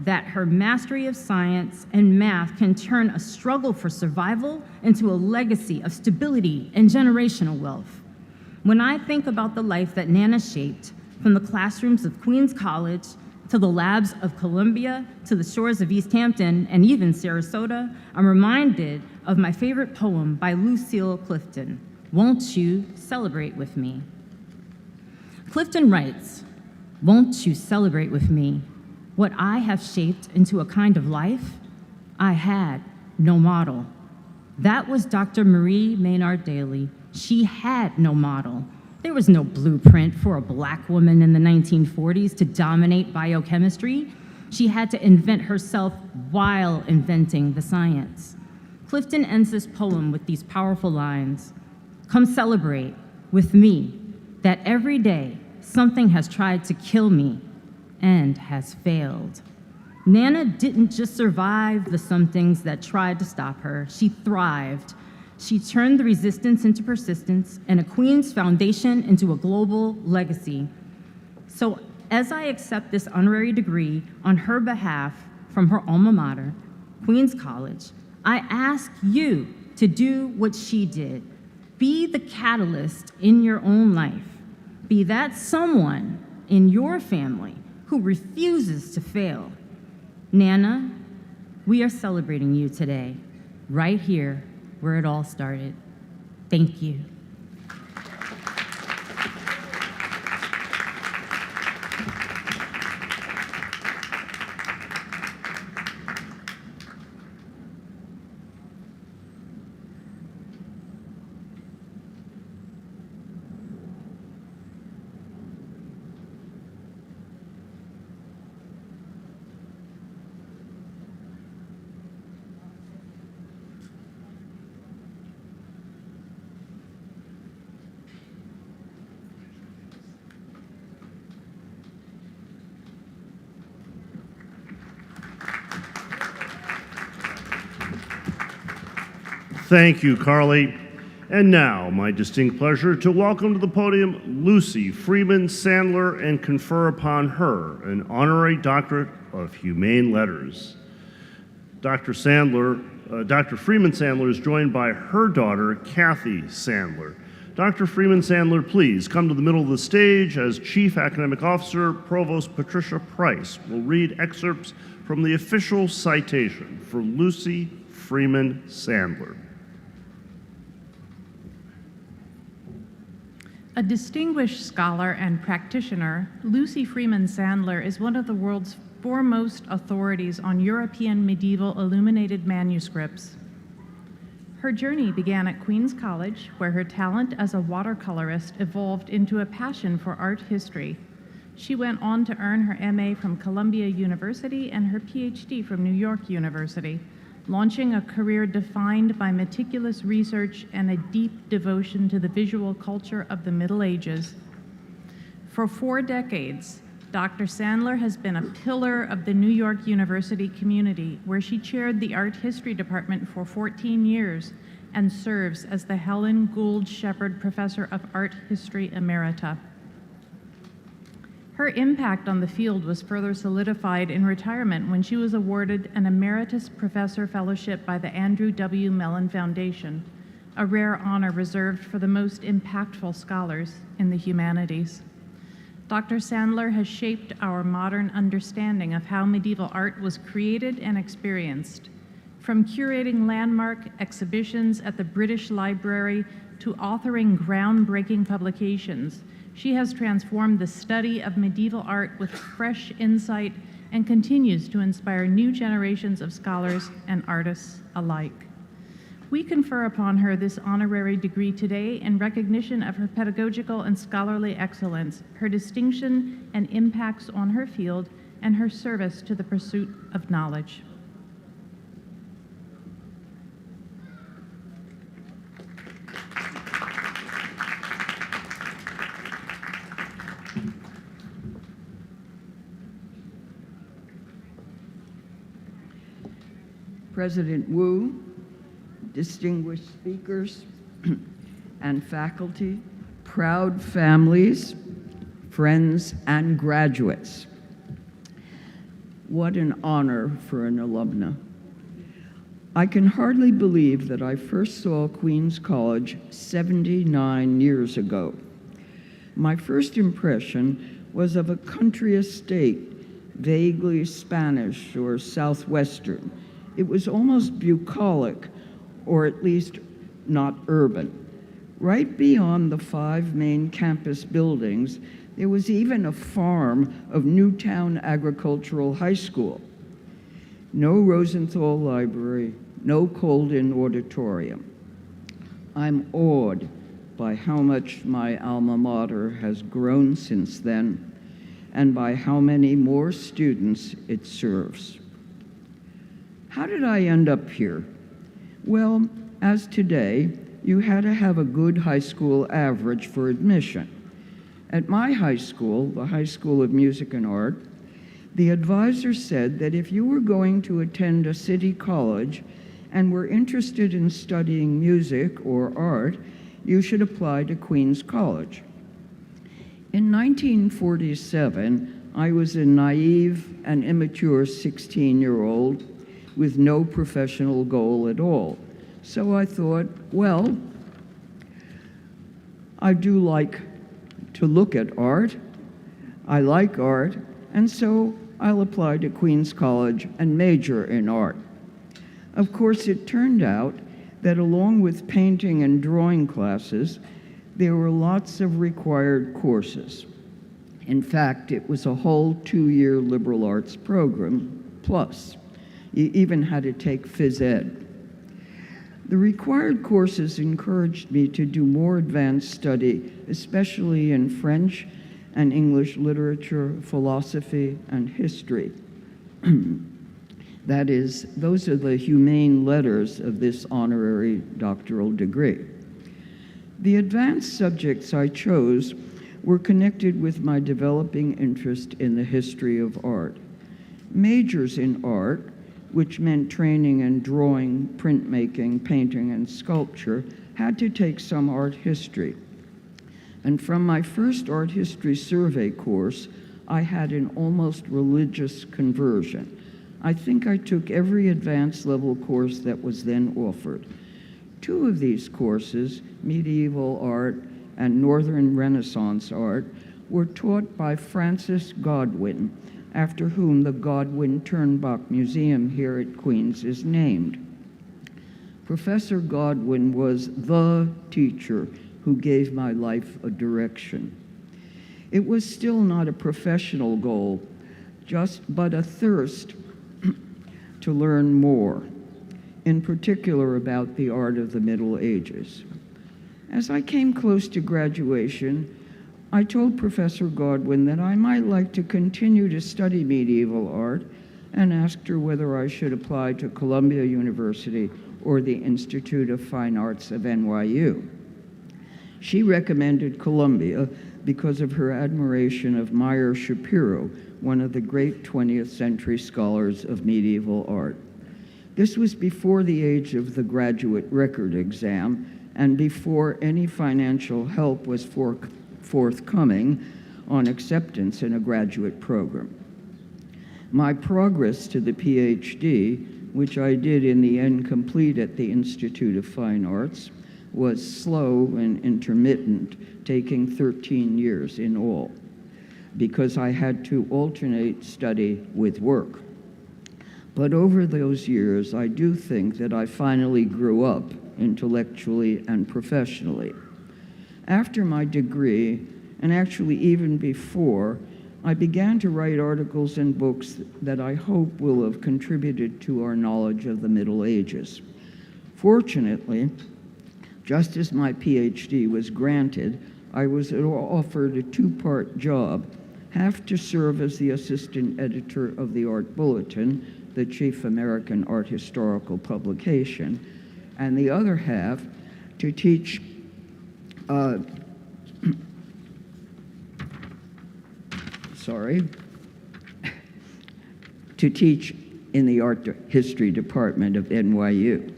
J: that her mastery of science and math can turn a struggle for survival into a legacy of stability and generational wealth. When I think about the life that Nana shaped, from the classrooms of Queens College to the labs of Columbia to the shores of East Hampton and even Sarasota, I'm reminded of my favorite poem by Lucille Clifton, "Won't You Celebrate With Me?" Clifton writes, "Won't you celebrate with me what I have shaped into a kind of life I had no model?" That was Dr. Marie Maynard Daly. She had no model. There was no blueprint for a Black woman in the 1940s to dominate biochemistry. She had to invent herself while inventing the science. Clifton ends this poem with these powerful lines: "Come celebrate with me that every day something has tried to kill me and has failed." Nana didn't just survive the somethings that tried to stop her, she thrived. She turned the resistance into persistence and a Queen's foundation into a global legacy. So as I accept this honorary degree on her behalf from her alma mater, Queens College, I ask you to do what she did. Be the catalyst in your own life. Be that someone in your family who refuses to fail. Nana, we are celebrating you today, right here where it all started. Thank you.
D: Thank you, Carly. And now, my distinct pleasure to welcome to the podium Lucy Freeman Sandler and confer upon her an honorary doctorate of humane letters. Dr. Freeman Sandler is joined by her daughter, Kathy Sandler. Dr. Freeman Sandler, please come to the middle of the stage as Chief Academic Officer Provost Patricia Price will read excerpts from the official citation for Lucy Freeman Sandler.
I: A distinguished scholar and practitioner, Lucy Freeman Sandler is one of the world's foremost authorities on European medieval illuminated manuscripts. Her journey began at Queens College, where her talent as a watercolorist evolved into a passion for art history. She went on to earn her MA from Columbia University and her PhD from New York University, launching a career defined by meticulous research and a deep devotion to the visual culture of the Middle Ages. For 4 decades, Dr. Sandler has been a pillar of the New York University community, where she chaired the art history department for 14 years and serves as the Helen Gould Shepard Professor of Art History Emerita. Her impact on the field was further solidified in retirement when she was awarded an Emeritus Professor Fellowship by the Andrew W. Mellon Foundation, a rare honor reserved for the most impactful scholars in the humanities. Dr. Sandler has shaped our modern understanding of how medieval art was created and experienced. From curating landmark exhibitions at the British Library to authoring groundbreaking publications, she has transformed the study of medieval art with fresh insight and continues to inspire new generations of scholars and artists alike. We confer upon her this honorary degree today in recognition of her pedagogical and scholarly excellence, her distinction and impacts on her field, and her service to the pursuit of knowledge.
K: President Wu, distinguished speakers and faculty, proud families, friends, and graduates. What an honor for an alumna. I can hardly believe that I first saw Queens College 79 years ago. My first impression was of a country estate, vaguely Spanish or Southwestern. It was almost bucolic, or at least not urban. Right beyond the 5 main campus buildings, there was even a farm of Newtown Agricultural High School. No Rosenthal Library, no Colden Auditorium. I'm awed by how much my alma mater has grown since then, and by how many more students it serves. How did I end up here? Well, as today, you had to have a good high school average for admission. At my high school, the High School of Music and Art, the advisor said that if you were going to attend a city college and were interested in studying music or art, you should apply to Queens College. In 1947, I was a naive and immature 16-year-old with no professional goal at all. So I thought, well, I do like to look at art. I like art, and so I'll apply to Queens College and major in art. Of course, it turned out that along with painting and drawing classes, there were lots of required courses. In fact, it was a whole 2-year liberal arts program, plus. You even had to take phys ed. The required courses encouraged me to do more advanced study, especially in French and English literature, philosophy, and history. That is, those are the humane letters of this honorary doctoral degree. The advanced subjects I chose were connected with my developing interest in the history of art. Majors in art, which meant training in drawing, printmaking, painting, and sculpture, had to take some art history. And from my first art history survey course, I had an almost religious conversion. I think I took every advanced level course that was then offered. 2 of these courses, medieval art and Northern Renaissance art, were taught by Francis Godwin, after whom the Godwin-Turnbach Museum here at Queens is named. Professor Godwin was the teacher who gave my life a direction. It was still not a professional goal, but a thirst to learn more, in particular about the art of the Middle Ages. As I came close to graduation, I told Professor Godwin that I might like to continue to study medieval art and asked her whether I should apply to Columbia University or the Institute of Fine Arts of NYU. She recommended Columbia because of her admiration of Meyer Shapiro, one of the great 20th century scholars of medieval art. This was before the age of the graduate record exam and before any financial help was forthcoming on acceptance in a graduate program. My progress to the PhD, which I did in the end complete at the Institute of Fine Arts, was slow and intermittent, taking 13 years in all, because I had to alternate study with work. But over those years, I do think that I finally grew up intellectually and professionally. After my degree, and actually even before, I began to write articles and books that I hope will have contributed to our knowledge of the Middle Ages. Fortunately, just as my PhD was granted, I was offered a two-part job, half to serve as the assistant editor of the Art Bulletin, the chief American art historical publication, and the other half to teach to teach in the art history department of NYU.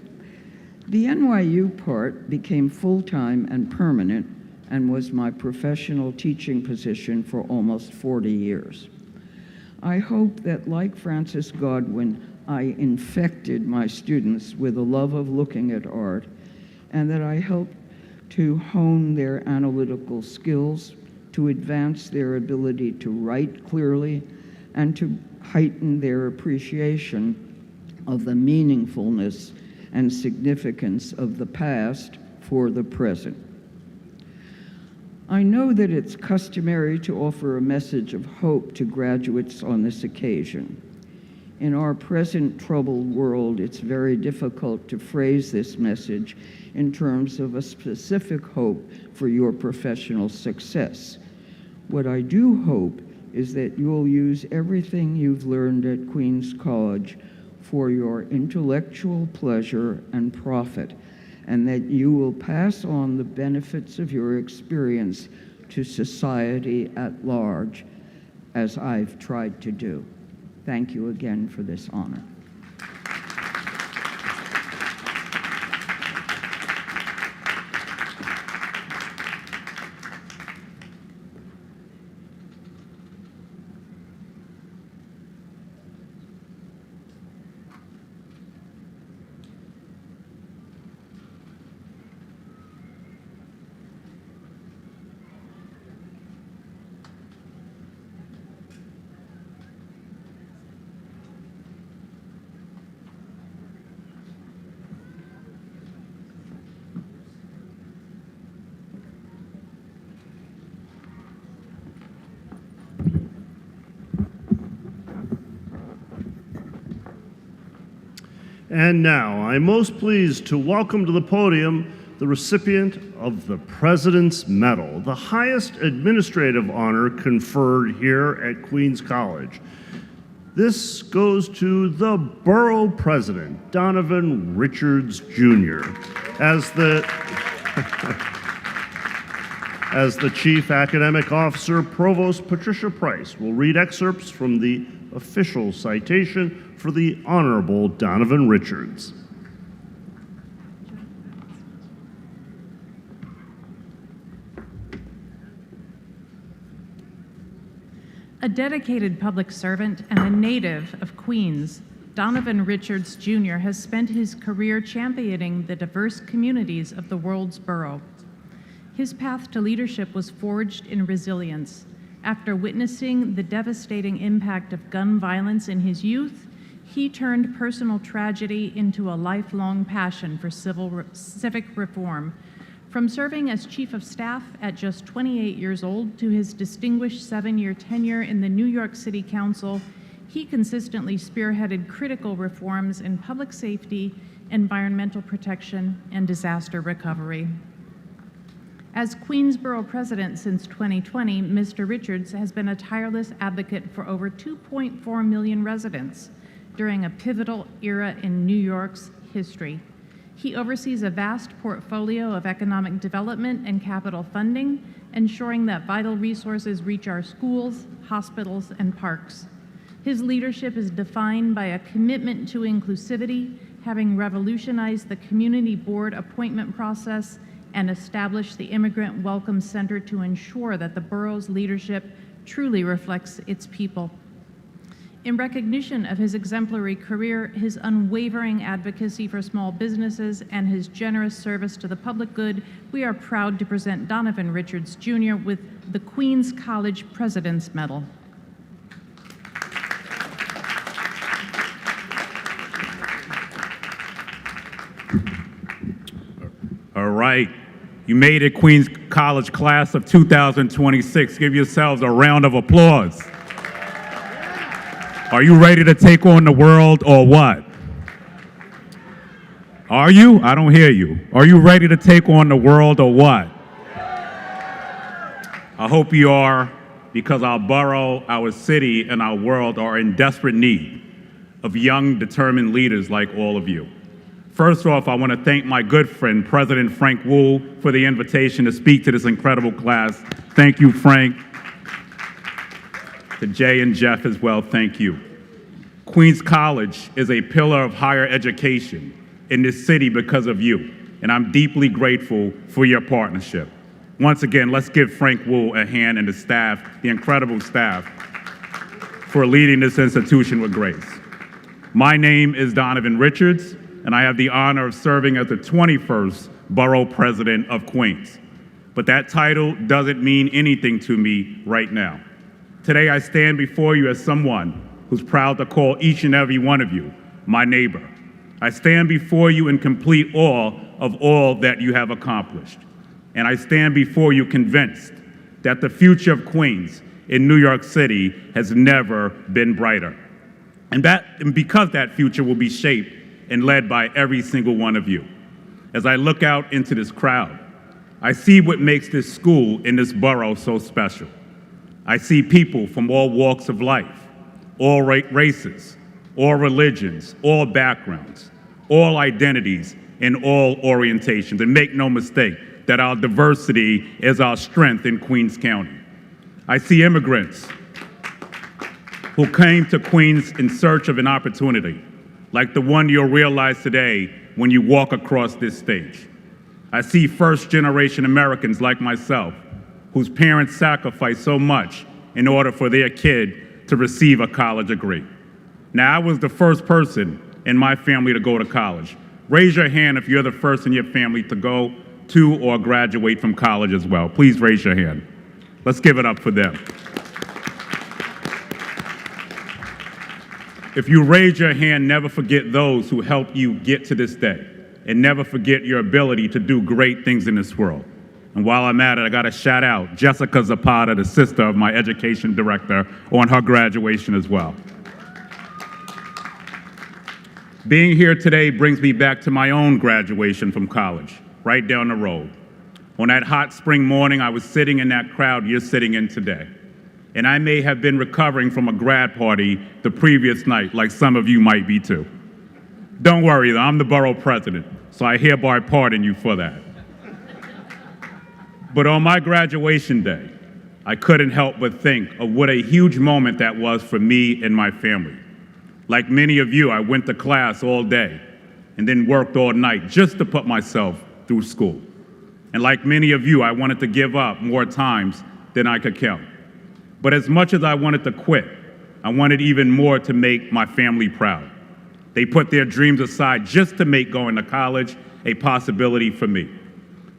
K: The NYU part became full-time and permanent and was my professional teaching position for almost 40 years. I hope that, like Francis Godwin, I infected my students with a love of looking at art, and that I helped to hone their analytical skills, to advance their ability to write clearly, and to heighten their appreciation of the meaningfulness and significance of the past for the present. I know that it's customary to offer a message of hope to graduates on this occasion. In our present troubled world, it's very difficult to phrase this message in terms of a specific hope for your professional success. What I do hope is that you'll use everything you've learned at Queens College for your intellectual pleasure and profit, and that you will pass on the benefits of your experience to society at large, as I've tried to do. Thank you again for this honor.
D: And now, I'm most pleased to welcome to the podium the recipient of the President's Medal, the highest administrative honor conferred here at Queens College. This goes to the Borough President, Donovan Richards, Jr. As the Chief Academic Officer, Provost Patricia Price will read excerpts from the official citation for the Honorable Donovan Richards.
I: A dedicated public servant and a native of Queens, Donovan Richards Jr. has spent his career championing the diverse communities of the world's borough. His path to leadership was forged in resilience. After witnessing the devastating impact of gun violence in his youth, he turned personal tragedy into a lifelong passion for civic reform. From serving as Chief of Staff at just 28 years old to his distinguished 7-year tenure in the New York City Council, he consistently spearheaded critical reforms in public safety, environmental protection, and disaster recovery. As Queensborough President since 2020, Mr. Richards has been a tireless advocate for over 2.4 million residents during a pivotal era in New York's history. He oversees a vast portfolio of economic development and capital funding, ensuring that vital resources reach our schools, hospitals, and parks. His leadership is defined by a commitment to inclusivity, having revolutionized the community board appointment process and established the Immigrant Welcome Center to ensure that the borough's leadership truly reflects its people. In recognition of his exemplary career, his unwavering advocacy for small businesses, and his generous service to the public good, we are proud to present Donovan Richards Jr. with the Queens College President's Medal.
L: All right. You made it, Queens College class of 2026. Give yourselves a round of applause. Are you ready to take on the world or what? Are you? I don't hear you. Are you ready to take on the world or what? I hope you are, because our borough, our city, and our world are in desperate need of young, determined leaders like all of you. First off, I want to thank my good friend, President Frank Wu, for the invitation to speak to this incredible class. Thank you, Frank. To Jay and Jeff as well, thank you. Queens College is a pillar of higher education in this city because of you, and I'm deeply grateful for your partnership. Once again, let's give Frank Wu a hand and the staff, the incredible staff, for leading this institution with grace. My name is Donovan Richards, and I have the honor of serving as the 21st Borough President of Queens. But that title doesn't mean anything to me right now. Today, I stand before you as someone who's proud to call each and every one of you my neighbor. I stand before you in complete awe of all that you have accomplished. And I stand before you convinced that the future of Queens in New York City has never been brighter. And because that future will be shaped and led by every single one of you. As I look out into this crowd, I see what makes this school in this borough so special. I see people from all walks of life, all races, all religions, all backgrounds, all identities, and all orientations. And make no mistake that our diversity is our strength in Queens County. I see immigrants who came to Queens in search of an opportunity, like the one you'll realize today when you walk across this stage. I see first-generation Americans like myself, whose parents sacrificed so much in order for their kid to receive a college degree. Now, I was the first person in my family to go to college. Raise your hand if you're the first in your family to go to or graduate from college as well. Please raise your hand. Let's give it up for them. If you raise your hand, never forget those who helped you get to this day, and never forget your ability to do great things in this world. And while I'm at it, I got to shout out Jessica Zapata, the sister of my education director, on her graduation as well. Being here today brings me back to my own graduation from college, right down the road. On that hot spring morning, I was sitting in that crowd you're sitting in today. And I may have been recovering from a grad party the previous night, like some of you might be too. Don't worry though, I'm the borough president, so I hereby pardon you for that. But on my graduation day, I couldn't help but think of what a huge moment that was for me and my family. Like many of you, I went to class all day and then worked all night just to put myself through school. And like many of you, I wanted to give up more times than I could count. But as much as I wanted to quit, I wanted even more to make my family proud. They put their dreams aside just to make going to college a possibility for me,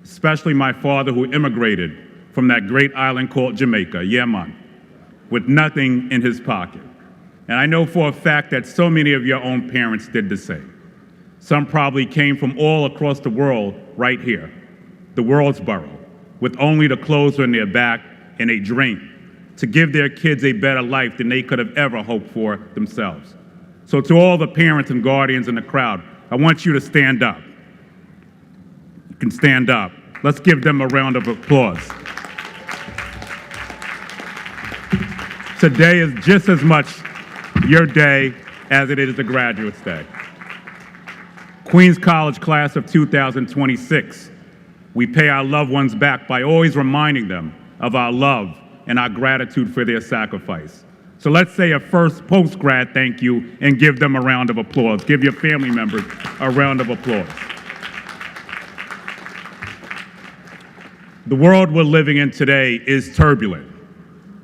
L: especially my father, who immigrated from that great island called Jamaica, Yemen, with nothing in his pocket. And I know for a fact that so many of your own parents did the same. Some probably came from all across the world right here, the world's borough, with only the clothes on their back and a dream to give their kids a better life than they could have ever hoped for themselves. So to all the parents and guardians in the crowd, I want you to stand up. You can stand up. Let's give them a round of applause. Today is just as much your day as it is the graduate's day. Queens College class of 2026, we pay our loved ones back by always reminding them of our love and our gratitude for their sacrifice. So let's say a first post-grad thank you and give them a round of applause. Give your family members a round of applause. The world we're living in today is turbulent.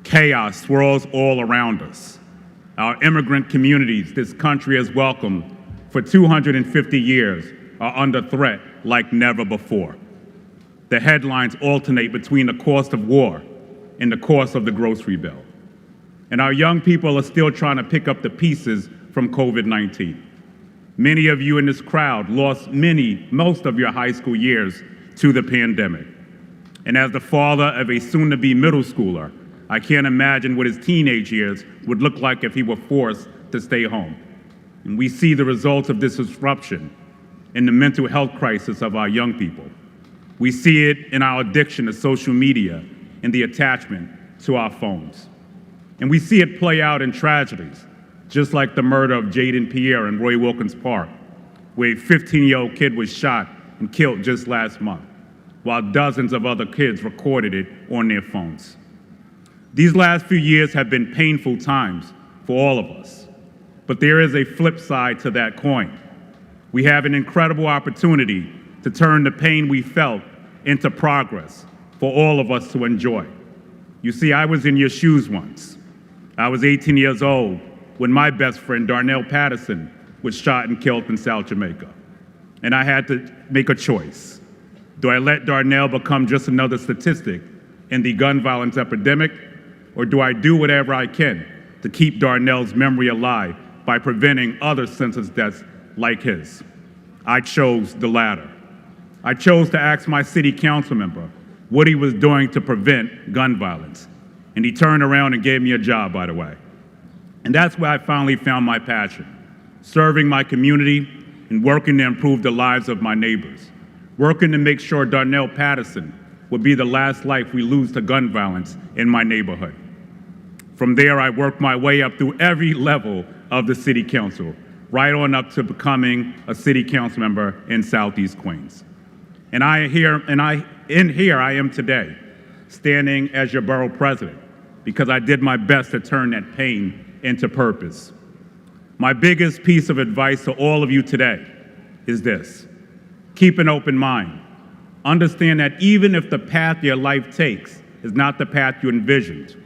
L: Chaos swirls all around us. Our immigrant communities this country has welcomed for 250 years are under threat like never before. The headlines alternate between the cost of war and the cost of the grocery bill. And our young people are still trying to pick up the pieces from COVID-19. Many of you in this crowd lost most of your high school years to the pandemic. And as the father of a soon-to-be middle schooler, I can't imagine what his teenage years would look like if he were forced to stay home. And we see the results of this disruption in the mental health crisis of our young people. We see it in our addiction to social media and the attachment to our phones. And we see it play out in tragedies, just like the murder of Jaden Pierre in Roy Wilkins Park, where a 15-year-old kid was shot and killed just last month, while dozens of other kids recorded it on their phones. These last few years have been painful times for all of us, but there is a flip side to that coin. We have an incredible opportunity to turn the pain we felt into progress for all of us to enjoy. You see, I was in your shoes once. I was 18 years old when my best friend, Darnell Patterson, was shot and killed in South Jamaica. And I had to make a choice. Do I let Darnell become just another statistic in the gun violence epidemic, or do I do whatever I can to keep Darnell's memory alive by preventing other senseless deaths like his? I chose the latter. I chose to ask my city council member what he was doing to prevent gun violence. And he turned around and gave me a job, by the way. And that's where I finally found my passion, serving my community and working to improve the lives of my neighbors, working to make sure Darnell Patterson would be the last life we lose to gun violence in my neighborhood. From there, I worked my way up through every level of the city council, right on up to becoming a city council member in Southeast Queens. And I am today, standing as your borough president, because I did my best to turn that pain into purpose. My biggest piece of advice to all of you today is this: keep an open mind. Understand that even if the path your life takes is not the path you envisioned,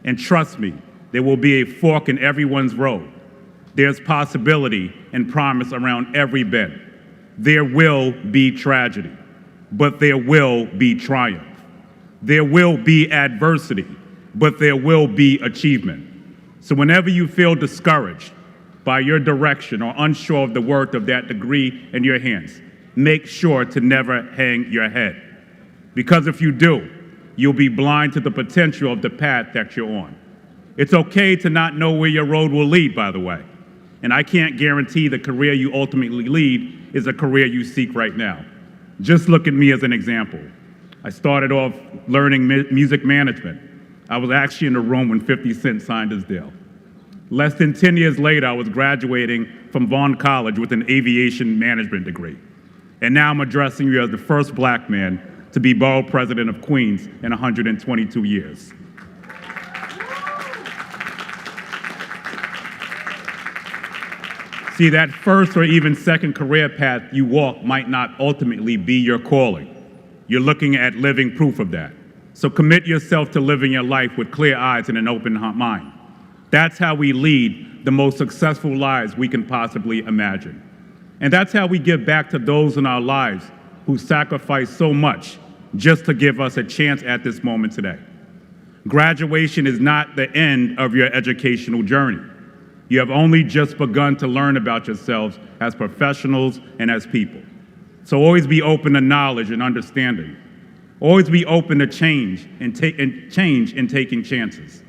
L: and trust me, there will be a fork in everyone's road. There's possibility and promise around every bend. There will be tragedy, but there will be triumph. There will be adversity, but there will be achievement. So whenever you feel discouraged by your direction or unsure of the worth of that degree in your hands, make sure to never hang your head. Because if you do, you'll be blind to the potential of the path that you're on. It's okay to not know where your road will lead, by the way. And I can't guarantee the career you ultimately lead is a career you seek right now. Just look at me as an example. I started off learning music management. I was actually in the room when 50 Cent signed his deal. Less than 10 years later, I was graduating from Vaughn College with an aviation management degree. And now I'm addressing you as the first black man to be borough president of Queens in 122 years. See, that first or even second career path you walk might not ultimately be your calling. You're looking at living proof of that. So commit yourself to living your life with clear eyes and an open mind. That's how we lead the most successful lives we can possibly imagine. And that's how we give back to those in our lives who sacrifice so much just to give us a chance at this moment today. Graduation is not the end of your educational journey. You have only just begun to learn about yourselves as professionals and as people. So always be open to knowledge and understanding. Always be open to change and taking chances.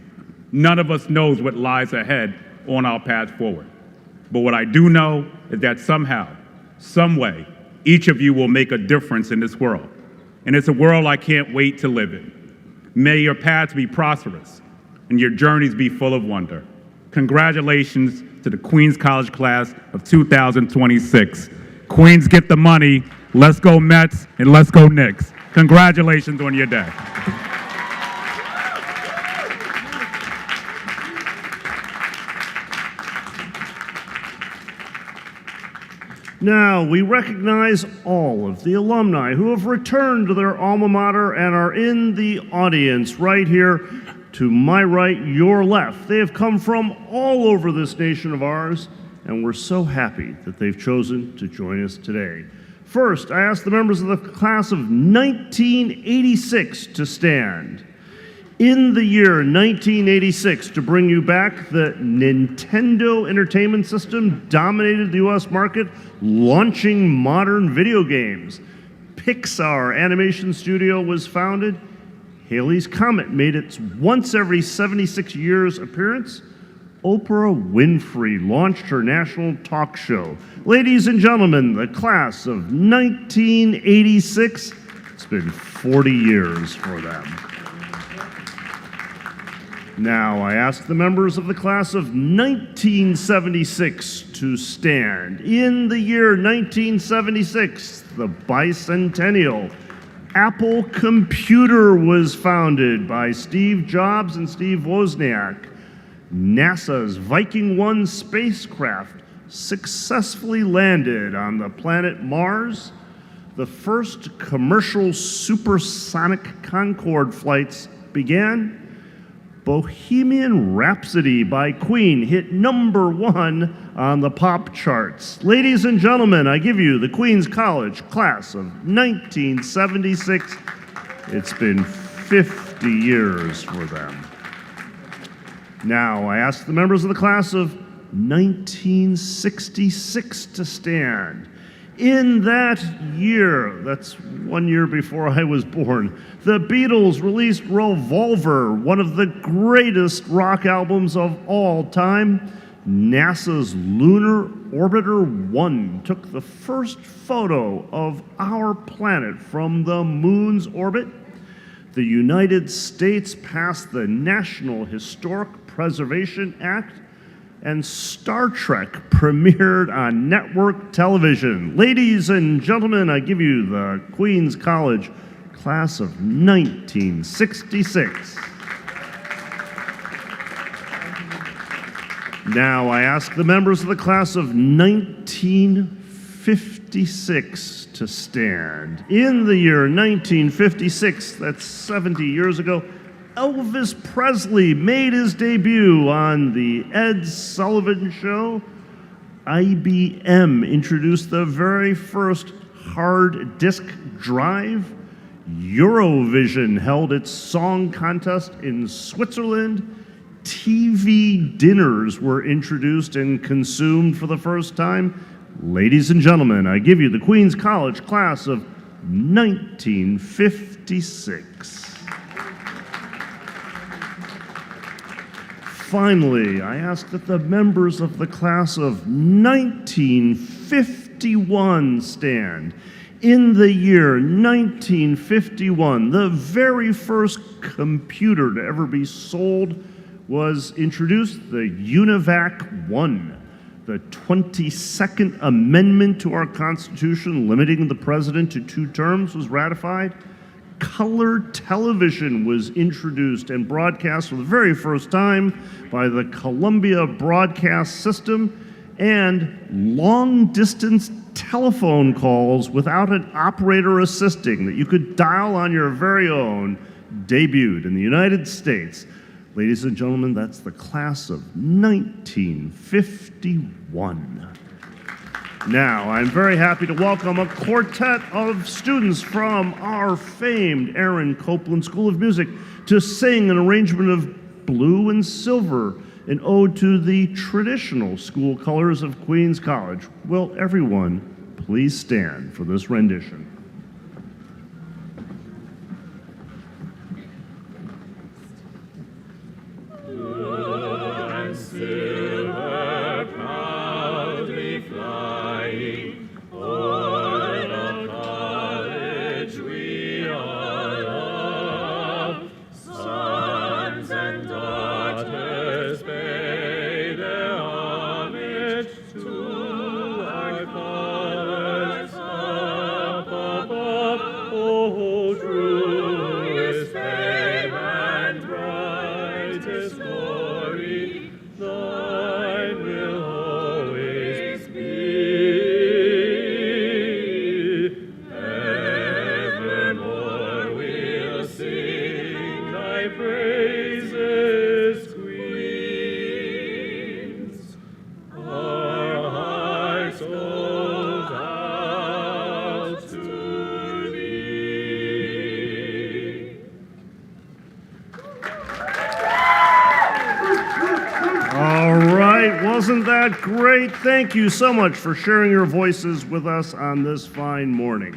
L: None of us knows what lies ahead on our path forward. But what I do know is that somehow, some way, each of you will make a difference in this world. And it's a world I can't wait to live in. May your paths be prosperous and your journeys be full of wonder. Congratulations to the Queens College class of 2026. Queens, get the money. Let's go Mets and let's go Knicks. Congratulations on your day.
D: Now, we recognize all of the alumni who have returned to their alma mater and are in the audience right here to my right, your left. They have come from all over this nation of ours, and we're so happy that they've chosen to join us today. First, I ask the members of the class of 1986 to stand. In the year 1986, to bring you back, the Nintendo Entertainment System dominated the U.S. market, launching modern video games. Pixar Animation Studio was founded. Halley's Comet made its once every 76 years appearance. Oprah Winfrey launched her national talk show. Ladies and gentlemen, the class of 1986, it's been 40 years for them. Now, I ask the members of the class of 1976 to stand. In the year 1976, the bicentennial, Apple Computer was founded by Steve Jobs and Steve Wozniak. NASA's Viking 1 spacecraft successfully landed on the planet Mars. The first commercial supersonic Concorde flights began. Bohemian Rhapsody by Queen hit #1 on the pop charts. Ladies and gentlemen, I give you the Queens College class of 1976. It's been 50 years for them. Now, I ask the members of the class of 1966 to stand. In that year, that's 1 year before I was born, the Beatles released Revolver, one of the greatest rock albums of all time. NASA's Lunar Orbiter 1 took the first photo of our planet from the moon's orbit. The United States passed the National Historic Preservation Act, and Star Trek premiered on network television. Ladies and gentlemen, I give you the Queens College class of 1966. Now I ask the members of the class of 1956 to stand. In the year 1956, that's 70 years ago, Elvis Presley made his debut on the Ed Sullivan Show. IBM introduced the very first hard disk drive. Eurovision held its song contest in Switzerland. TV dinners were introduced and consumed for the first time. Ladies and gentlemen, I give you the Queens College class of 1956. Finally, I ask that the members of the class of 1951 stand. In the year 1951, the very first computer to ever be sold was introduced, the UNIVAC 1. The 22nd Amendment to our Constitution, limiting the president to 2 terms, was ratified. Color television was introduced and broadcast for the very first time by the Columbia Broadcast System, and long-distance telephone calls without an operator assisting that you could dial on your very own debuted in the United States. Ladies and gentlemen, that's the class of 1951. Now, I'm very happy to welcome a quartet of students from our famed Aaron Copland School of Music to sing an arrangement of Blue and Silver, an ode to the traditional school colors of Queens College. Will everyone please stand for this rendition? Wasn't that great? Thank you so much for sharing your voices with us on this fine morning.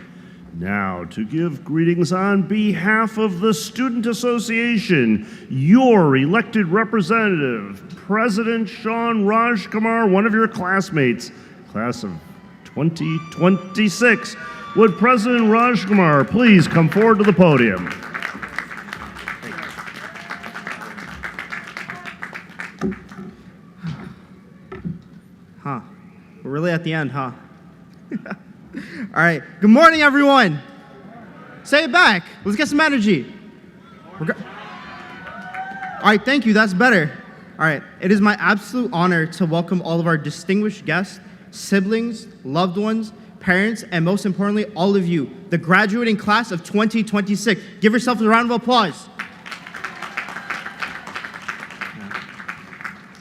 D: Now, to give greetings on behalf of the Student Association, your elected representative, President Sean Rajkumar, one of your classmates, class of 2026. Would President Rajkumar please come forward to the podium?
M: Huh. We're really at the end, huh? All right. Good morning, everyone. Say it back. Let's get some energy. All right, thank you. That's better. All right. It is my absolute honor to welcome all of our distinguished guests, siblings, loved ones, parents, and most importantly, all of you, the graduating class of 2026. Give yourselves a round of applause.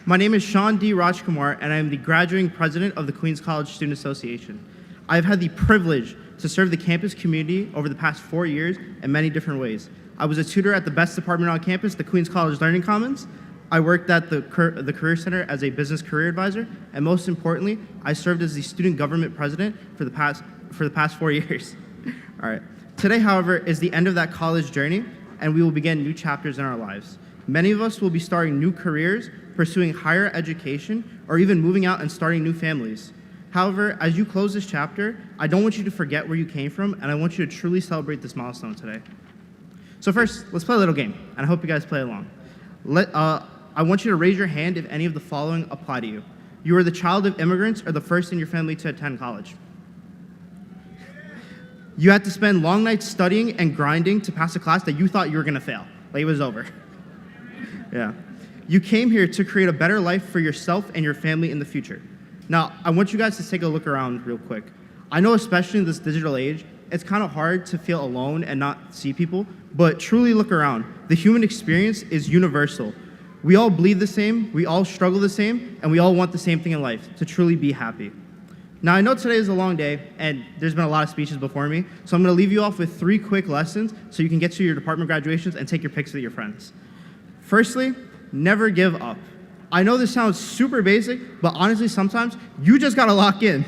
M: My name is Sean D. Rajkumar, and I am the graduating president of the Queens College Student Association. I've had the privilege to serve the campus community over the past 4 years in many different ways. I was a tutor at the best department on campus, the Queens College Learning Commons. I worked at the Career Center as a business career advisor, and most importantly, I served as the student government president for the past 4 years. All right. Today, however, is the end of that college journey, and we will begin new chapters in our lives. Many of us will be starting new careers, pursuing higher education, or even moving out and starting new families. However, as you close this chapter, I don't want you to forget where you came from, and I want you to truly celebrate this milestone today. So first, let's play a little game, and I hope you guys play along. I want you to raise your hand if any of the following apply to you. You are the child of immigrants or the first in your family to attend college. You had to spend long nights studying and grinding to pass a class that you thought you were gonna fail, like it was over. Yeah. You came here to create a better life for yourself and your family in the future. Now, I want you guys to take a look around real quick. I know especially in this digital age, it's kind of hard to feel alone and not see people, but truly look around. The human experience is universal. We all bleed the same, we all struggle the same, and we all want the same thing in life, to truly be happy. Now, I know today is a long day, and there's been a lot of speeches before me, so I'm gonna leave you off with 3 quick lessons so you can get to your department graduations and take your pics with your friends. Firstly, never give up. I know this sounds super basic, but honestly, sometimes you just gotta lock in.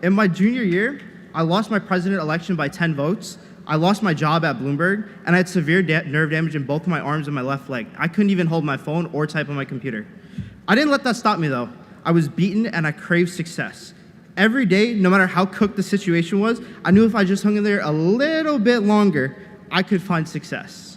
M: In my junior year, I lost my president election by 10 votes. I lost my job at Bloomberg, and I had severe nerve damage in both of my arms and my left leg. I couldn't even hold my phone or type on my computer. I didn't let that stop me though. I was beaten and I craved success. Every day, no matter how cooked the situation was, I knew if I just hung in there a little bit longer, I could find success.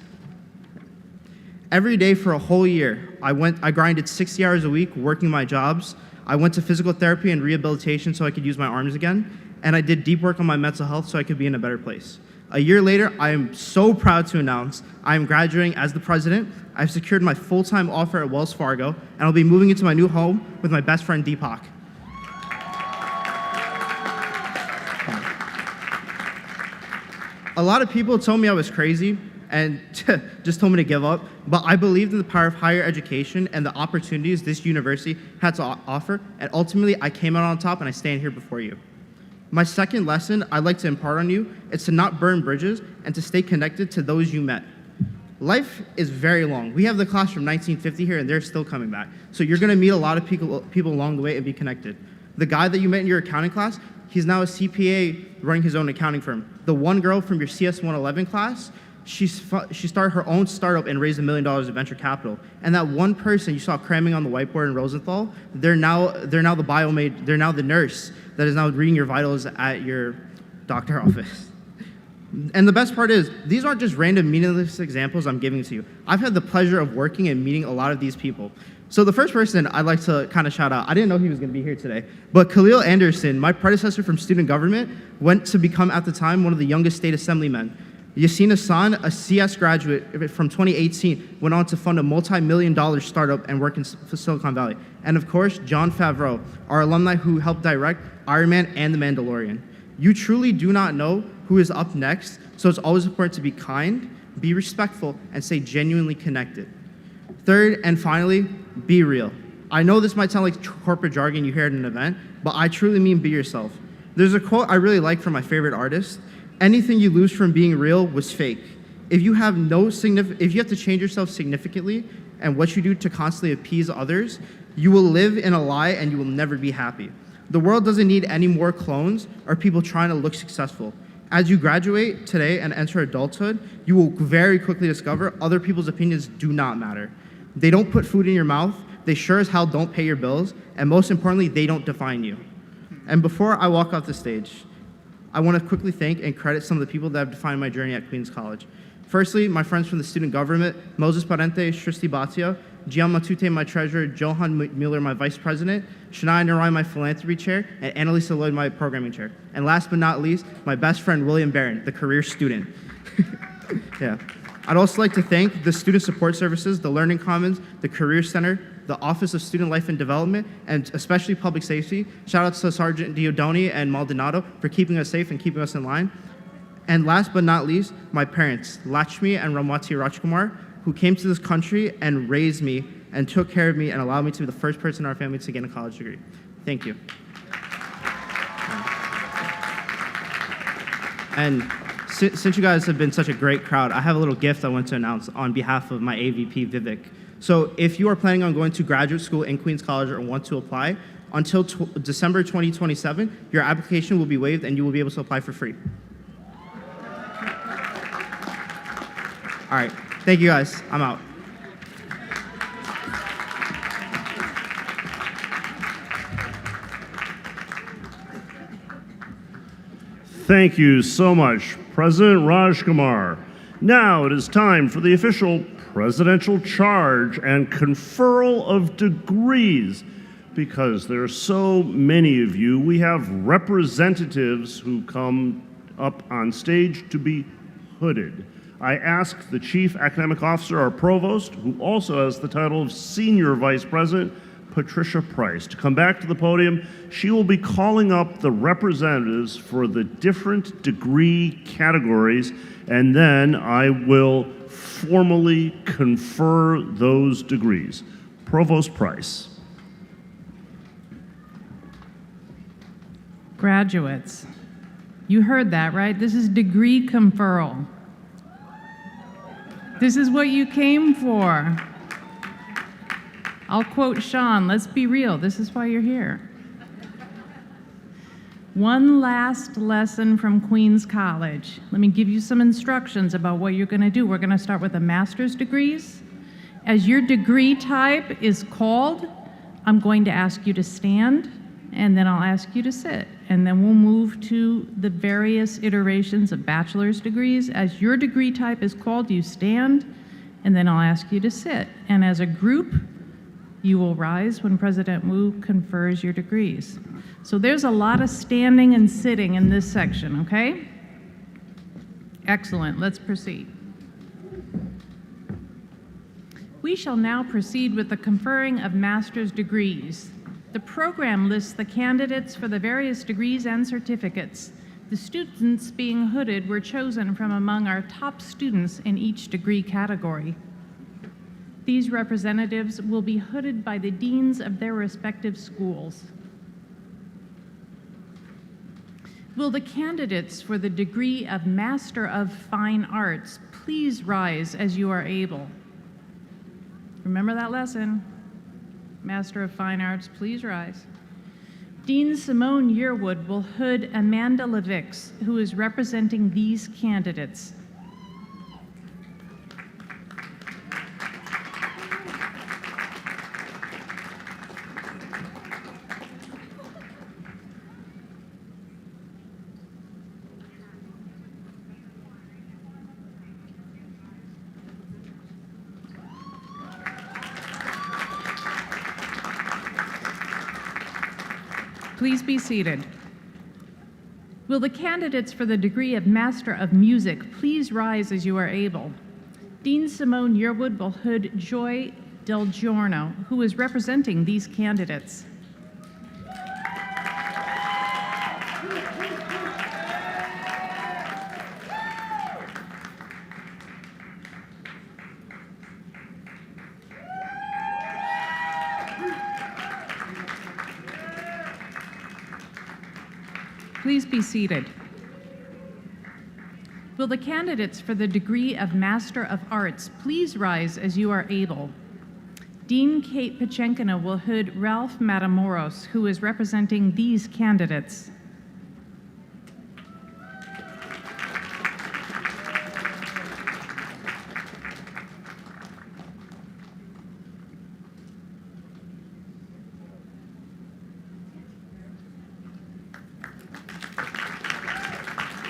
M: Every day for a whole year, I grinded 60 hours a week working my jobs. I went to physical therapy and rehabilitation so I could use my arms again, and I did deep work on my mental health so I could be in a better place. A year later, I am so proud to announce I am graduating as the president. I've secured my full-time offer at Wells Fargo, and I'll be moving into my new home with my best friend, Deepak. A lot of people told me I was crazy and just told me to give up, but I believed in the power of higher education and the opportunities this university had to offer, and ultimately I came out on top and I stand here before you. My second lesson I'd like to impart on you is to not burn bridges and to stay connected to those you met. Life is very long. We have the class from 1950 here and they're still coming back. So you're gonna meet a lot of people along the way and be connected. The guy that you met in your accounting class, he's now a CPA running his own accounting firm. The one girl from your CS 111 class, she started her own startup and raised $1 million of venture capital. And that one person you saw cramming on the whiteboard in Rosenthal, they're now the nurse that is now reading your vitals at your doctor office. And the best part is, these aren't just random meaningless examples I'm giving to you. I've had the pleasure of working and meeting a lot of these people. So the first person I'd like to kind of shout out, I didn't know he was gonna be here today, but Khalil Anderson, my predecessor from student government, went to become at the time one of the youngest state assemblymen. Yasin Hassan, a CS graduate from 2018, went on to fund a multi-million-dollar startup and work in Silicon Valley. And of course, Jon Favreau, our alumni who helped direct Iron Man and The Mandalorian. You truly do not know who is up next, so it's always important to be kind, be respectful, and stay genuinely connected. Third, and finally, be real. I know this might sound like corporate jargon you hear at an event, but I truly mean be yourself. There's a quote I really like from my favorite artist: anything you lose from being real was fake. If you have to change yourself significantly and what you do to constantly appease others, you will live in a lie and you will never be happy. The world doesn't need any more clones or people trying to look successful. As you graduate today and enter adulthood, you will very quickly discover other people's opinions do not matter. They don't put food in your mouth, they sure as hell don't pay your bills, and most importantly, they don't define you. And before I walk off the stage, I want to quickly thank and credit some of the people that have defined my journey at Queens College. Firstly, my friends from the student government, Moses Parente, Shristi Bhatia, Gian Matute, my treasurer, Johan Mueller, my vice president, Shania Narai, my philanthropy chair, and Annalisa Lloyd, my programming chair. And last but not least, my best friend, William Barron, the career student. Yeah. I'd also like to thank the Student Support Services, the Learning Commons, the Career Center, the Office of Student Life and Development, and especially Public Safety. Shout out to Sergeant Diodoni and Maldonado for keeping us safe and keeping us in line. And last but not least, my parents, Lakshmi and Ramwati Rajkumar, who came to this country and raised me and took care of me and allowed me to be the first person in our family to get a college degree. Thank you. And since you guys have been such a great crowd, I have a little gift I want to announce on behalf of my AVP, Vivek. So if you are planning on going to graduate school in Queens College or want to apply, until December 2027, your application will be waived and you will be able to apply for free. All right, thank you guys, I'm out.
D: Thank you so much, President Rajkumar. Now it is time for the official presidential charge and conferral of degrees. Because there are so many of you, we have representatives who come up on stage to be hooded. I ask the Chief Academic Officer, our Provost, who also has the title of Senior Vice President, Patricia Price, to come back to the podium. She will be calling up the representatives for the different degree categories, and then I will formally confer those degrees. Provost Price.
I: Graduates, you heard that, right? This is degree conferral. This is what you came for. I'll quote Sean, let's be real, this is why you're here. One last lesson from Queens College. Let me give you some instructions about what you're gonna do. We're gonna start with the master's degrees. As your degree type is called, I'm going to ask you to stand, and then I'll ask you to sit. And then we'll move to the various iterations of bachelor's degrees. As your degree type is called, you stand, and then I'll ask you to sit. And as a group, you will rise when President Wu confers your degrees. So there's a lot of standing and sitting in this section, okay? Excellent, let's proceed. We shall now proceed with the conferring of master's degrees. The program lists the candidates for the various degrees and certificates. The students being hooded were chosen from among our top students in each degree category. These representatives will be hooded by the deans of their respective schools. Will the candidates for the degree of Master of Fine Arts please rise as you are able? Remember that lesson? Master of Fine Arts, please rise. Dean Simone Yearwood will hood Amanda Levix, who is representing these candidates. Please be seated. Will the candidates for the degree of Master of Music please rise as you are able? Dean Simone Yearwood will hood Joy Del Giorno, who is representing these candidates. Please be seated. Will the candidates for the degree of Master of Arts please rise as you are able? Dean Kate Pachenkina will hood Ralph Matamoros, who is representing these candidates.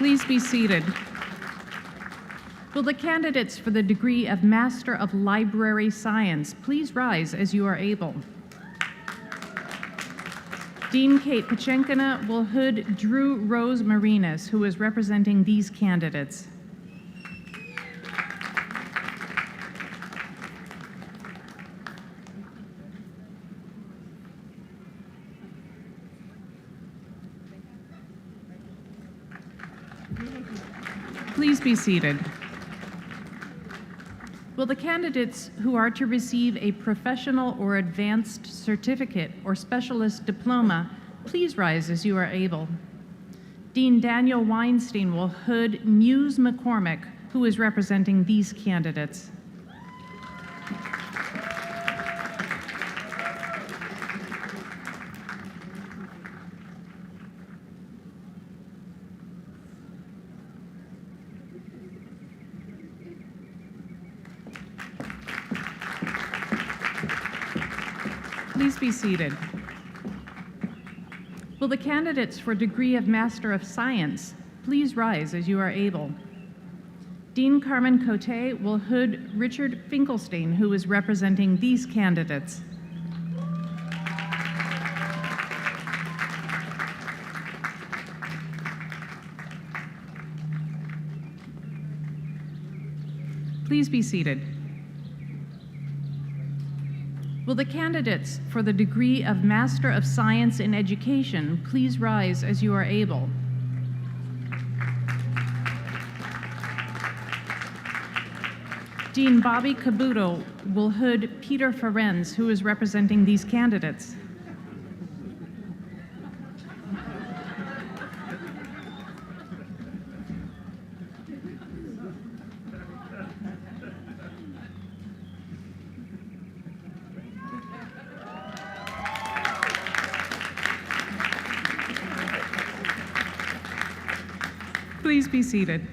I: Please be seated. Will the candidates for the degree of Master of Library Science please rise as you are able? Dean Kate Pachenkina will hood Drew Rose Marinas, who is representing these candidates. Please be seated. Will the candidates who are to receive a professional or advanced certificate or specialist diploma please rise as you are able? Dean Daniel Weinstein will hood Muse McCormick, who is representing these candidates. Please be seated. Will the candidates for degree of Master of Science please rise as you are able? Dean Carmen Cote will hood Richard Finkelstein, who is representing these candidates. Please be seated. Will the candidates for the degree of Master of Science in Education please rise as you are able? Dean Bobby Cabuto will hood Peter Ferenz, who is representing these candidates. Please be seated.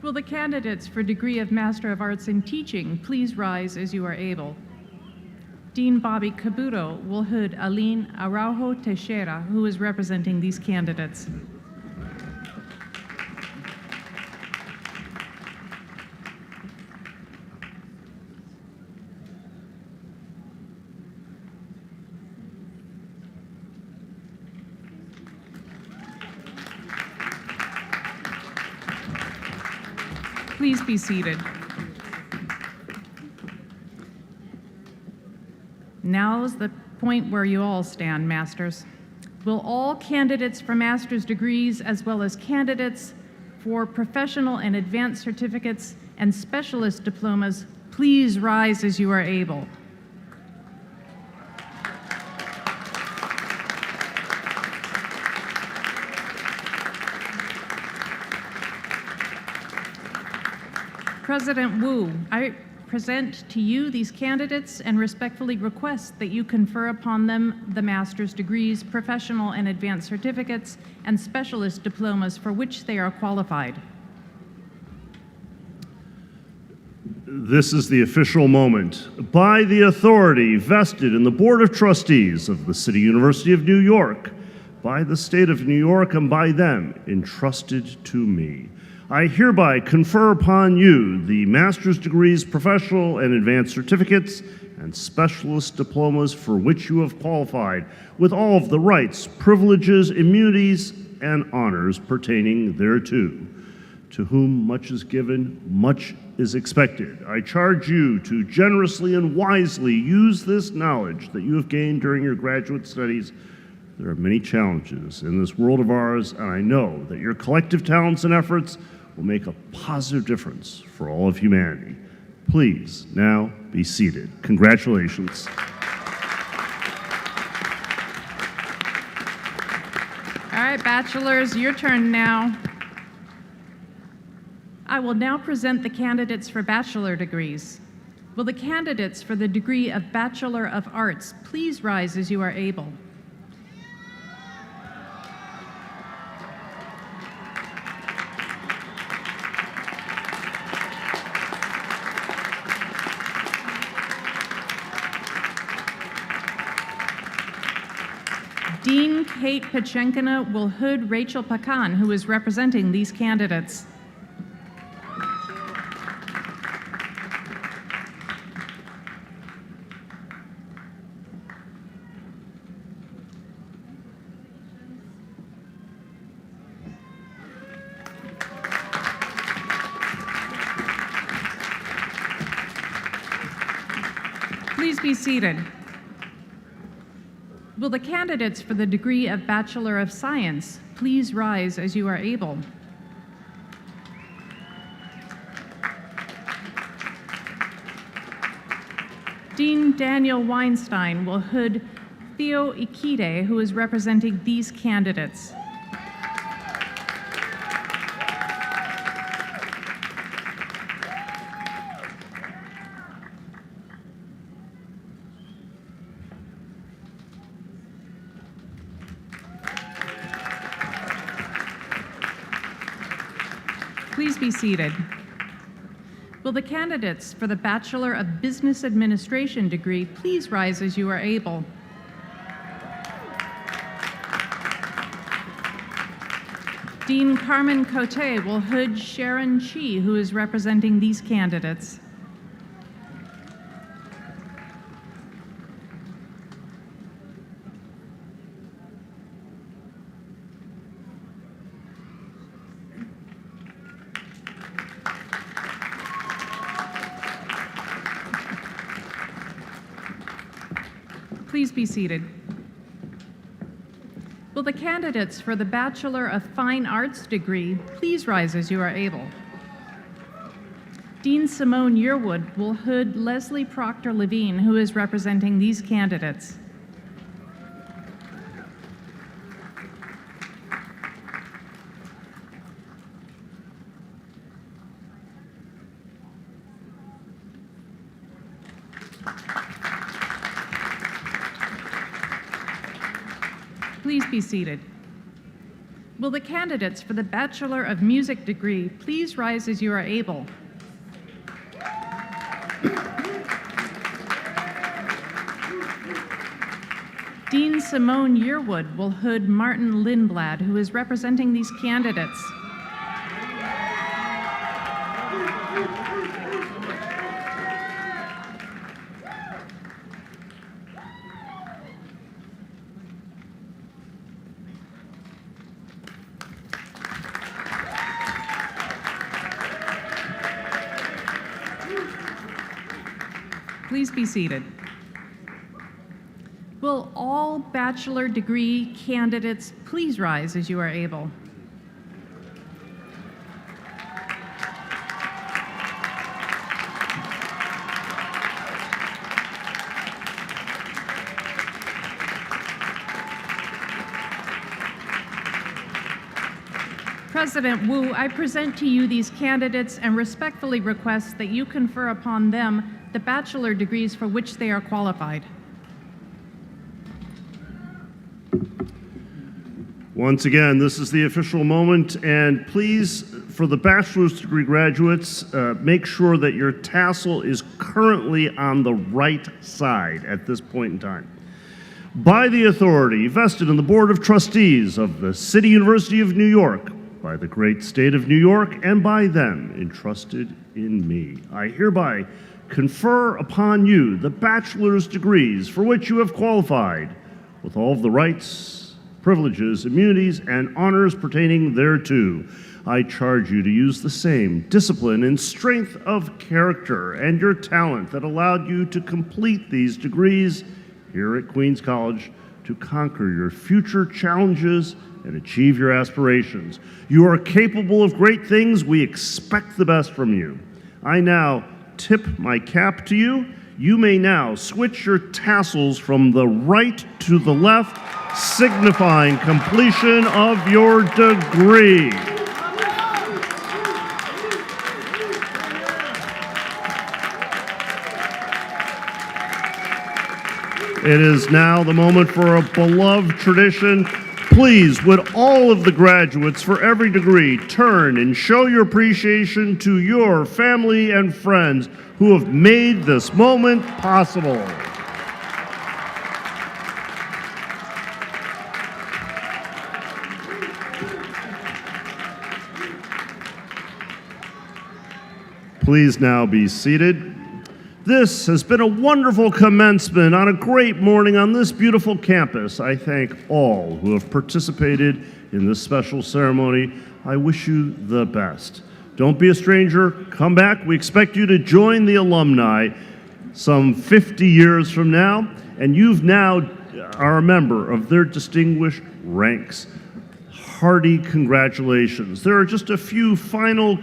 I: Will the candidates for degree of Master of Arts in Teaching please rise as you are able? Dean Bobby Cabuto will hood Aline Araujo Teixeira, who is representing these candidates. Please be seated. Now is the point where you all stand, masters. Will all candidates for master's degrees, as well as candidates for professional and advanced certificates and specialist diplomas, please rise as you are able? President Wu, I present to you these candidates and respectfully request that you confer upon them the master's degrees, professional and advanced certificates, and specialist diplomas for which they are qualified.
D: This is the official moment. By the authority vested in the Board of Trustees of the City University of New York, by the State of New York, and by them entrusted to me, I hereby confer upon you the master's degrees, professional and advanced certificates, and specialist diplomas for which you have qualified with all of the rights, privileges, immunities, and honors pertaining thereto. To whom much is given, much is expected. I charge you to generously and wisely use this knowledge that you have gained during your graduate studies. There are many challenges in this world of ours, and I know that your collective talents and efforts will make a positive difference for all of humanity. Please now be seated. Congratulations.
I: All right, bachelors, your turn now. I will now present the candidates for bachelor degrees. Will the candidates for the degree of Bachelor of Arts please rise as you are able? Dean Kate Pachenkina will hood Rachel Pakan, who is representing these candidates. Please be seated. Will the candidates for the degree of Bachelor of Science please rise as you are able? Dean Daniel Weinstein will hood Theo Ikide, who is representing these candidates. Please be seated. Will the candidates for the Bachelor of Business Administration degree please rise as you are able? Dean Carmen Cote will hood Sharon Chi, who is representing these candidates. Please be seated. Will the candidates for the Bachelor of Fine Arts degree please rise as you are able? Dean Simone Yearwood will hood Leslie Proctor Levine, who is representing these candidates. Please be seated. Will the candidates for the Bachelor of Music degree please rise as you are able? Dean Simone Yearwood will hood Martin Lindblad, who is representing these candidates. Please be seated. Will all bachelor degree candidates please rise as you are able? President Wu, I present to you these candidates and respectfully request that you confer upon them the bachelor degrees for which they are qualified.
D: Once again, this is the official moment, and please, for the bachelor's degree graduates, make sure that your tassel is currently on the right side at this point in time. By the authority vested in the Board of Trustees of the City University of New York, by the great state of New York, and by them entrusted in me, I hereby confer upon you the bachelor's degrees for which you have qualified, with all of the rights, privileges, immunities, and honors pertaining thereto. I charge you to use the same discipline and strength of character and your talent that allowed you to complete these degrees here at Queens College to conquer your future challenges and achieve your aspirations. You are capable of great things. We expect the best from you. I now tip my cap to you. You may now switch your tassels from the right to the left, signifying completion of your degree. It is now the moment for a beloved tradition. Please, would all of the graduates for every degree turn and show your appreciation to your family and friends who have made this moment possible. Please now be seated. This has been a wonderful commencement on a great morning on this beautiful campus. I thank all who have participated in this special ceremony. I wish you the best. Don't be a stranger. Come back. We expect you to join the alumni some 50 years from now, and you've now are a member of their distinguished ranks. Hearty congratulations. There are just a few final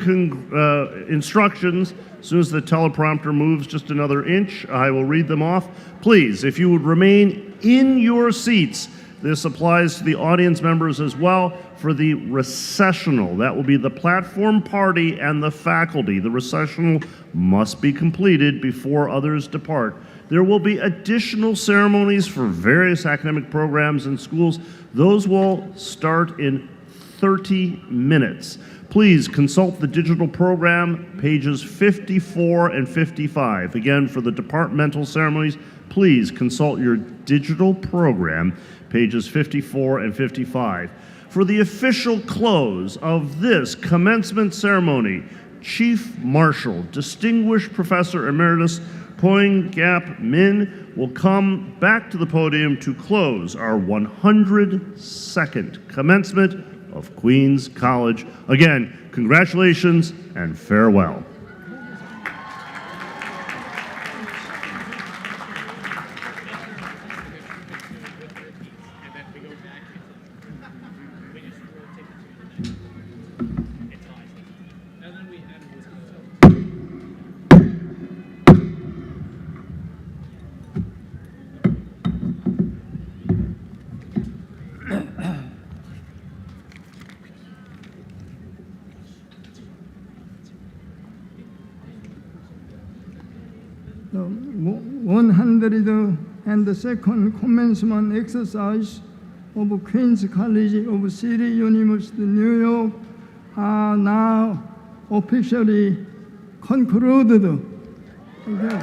D: instructions. As soon as the teleprompter moves just another inch, I will read them off. Please, if you would remain in your seats, this applies to the audience members as well. For the recessional, that will be the platform party and the faculty. The recessional must be completed before others depart. There will be additional ceremonies for various academic programs in schools. Those will start in 30 minutes. Please consult the digital program, pages 54 and 55. Again, for the departmental ceremonies, please consult your digital program, pages 54 and 55. For the official close of this commencement ceremony, Chief Marshal, Distinguished Professor Emeritus Poing Gap Min will come back to the podium to close our 102nd commencement of Queens College. Again, congratulations and farewell.
B: The 102nd commencement exercise of Queens College of City University, New York are now officially concluded. Thank you.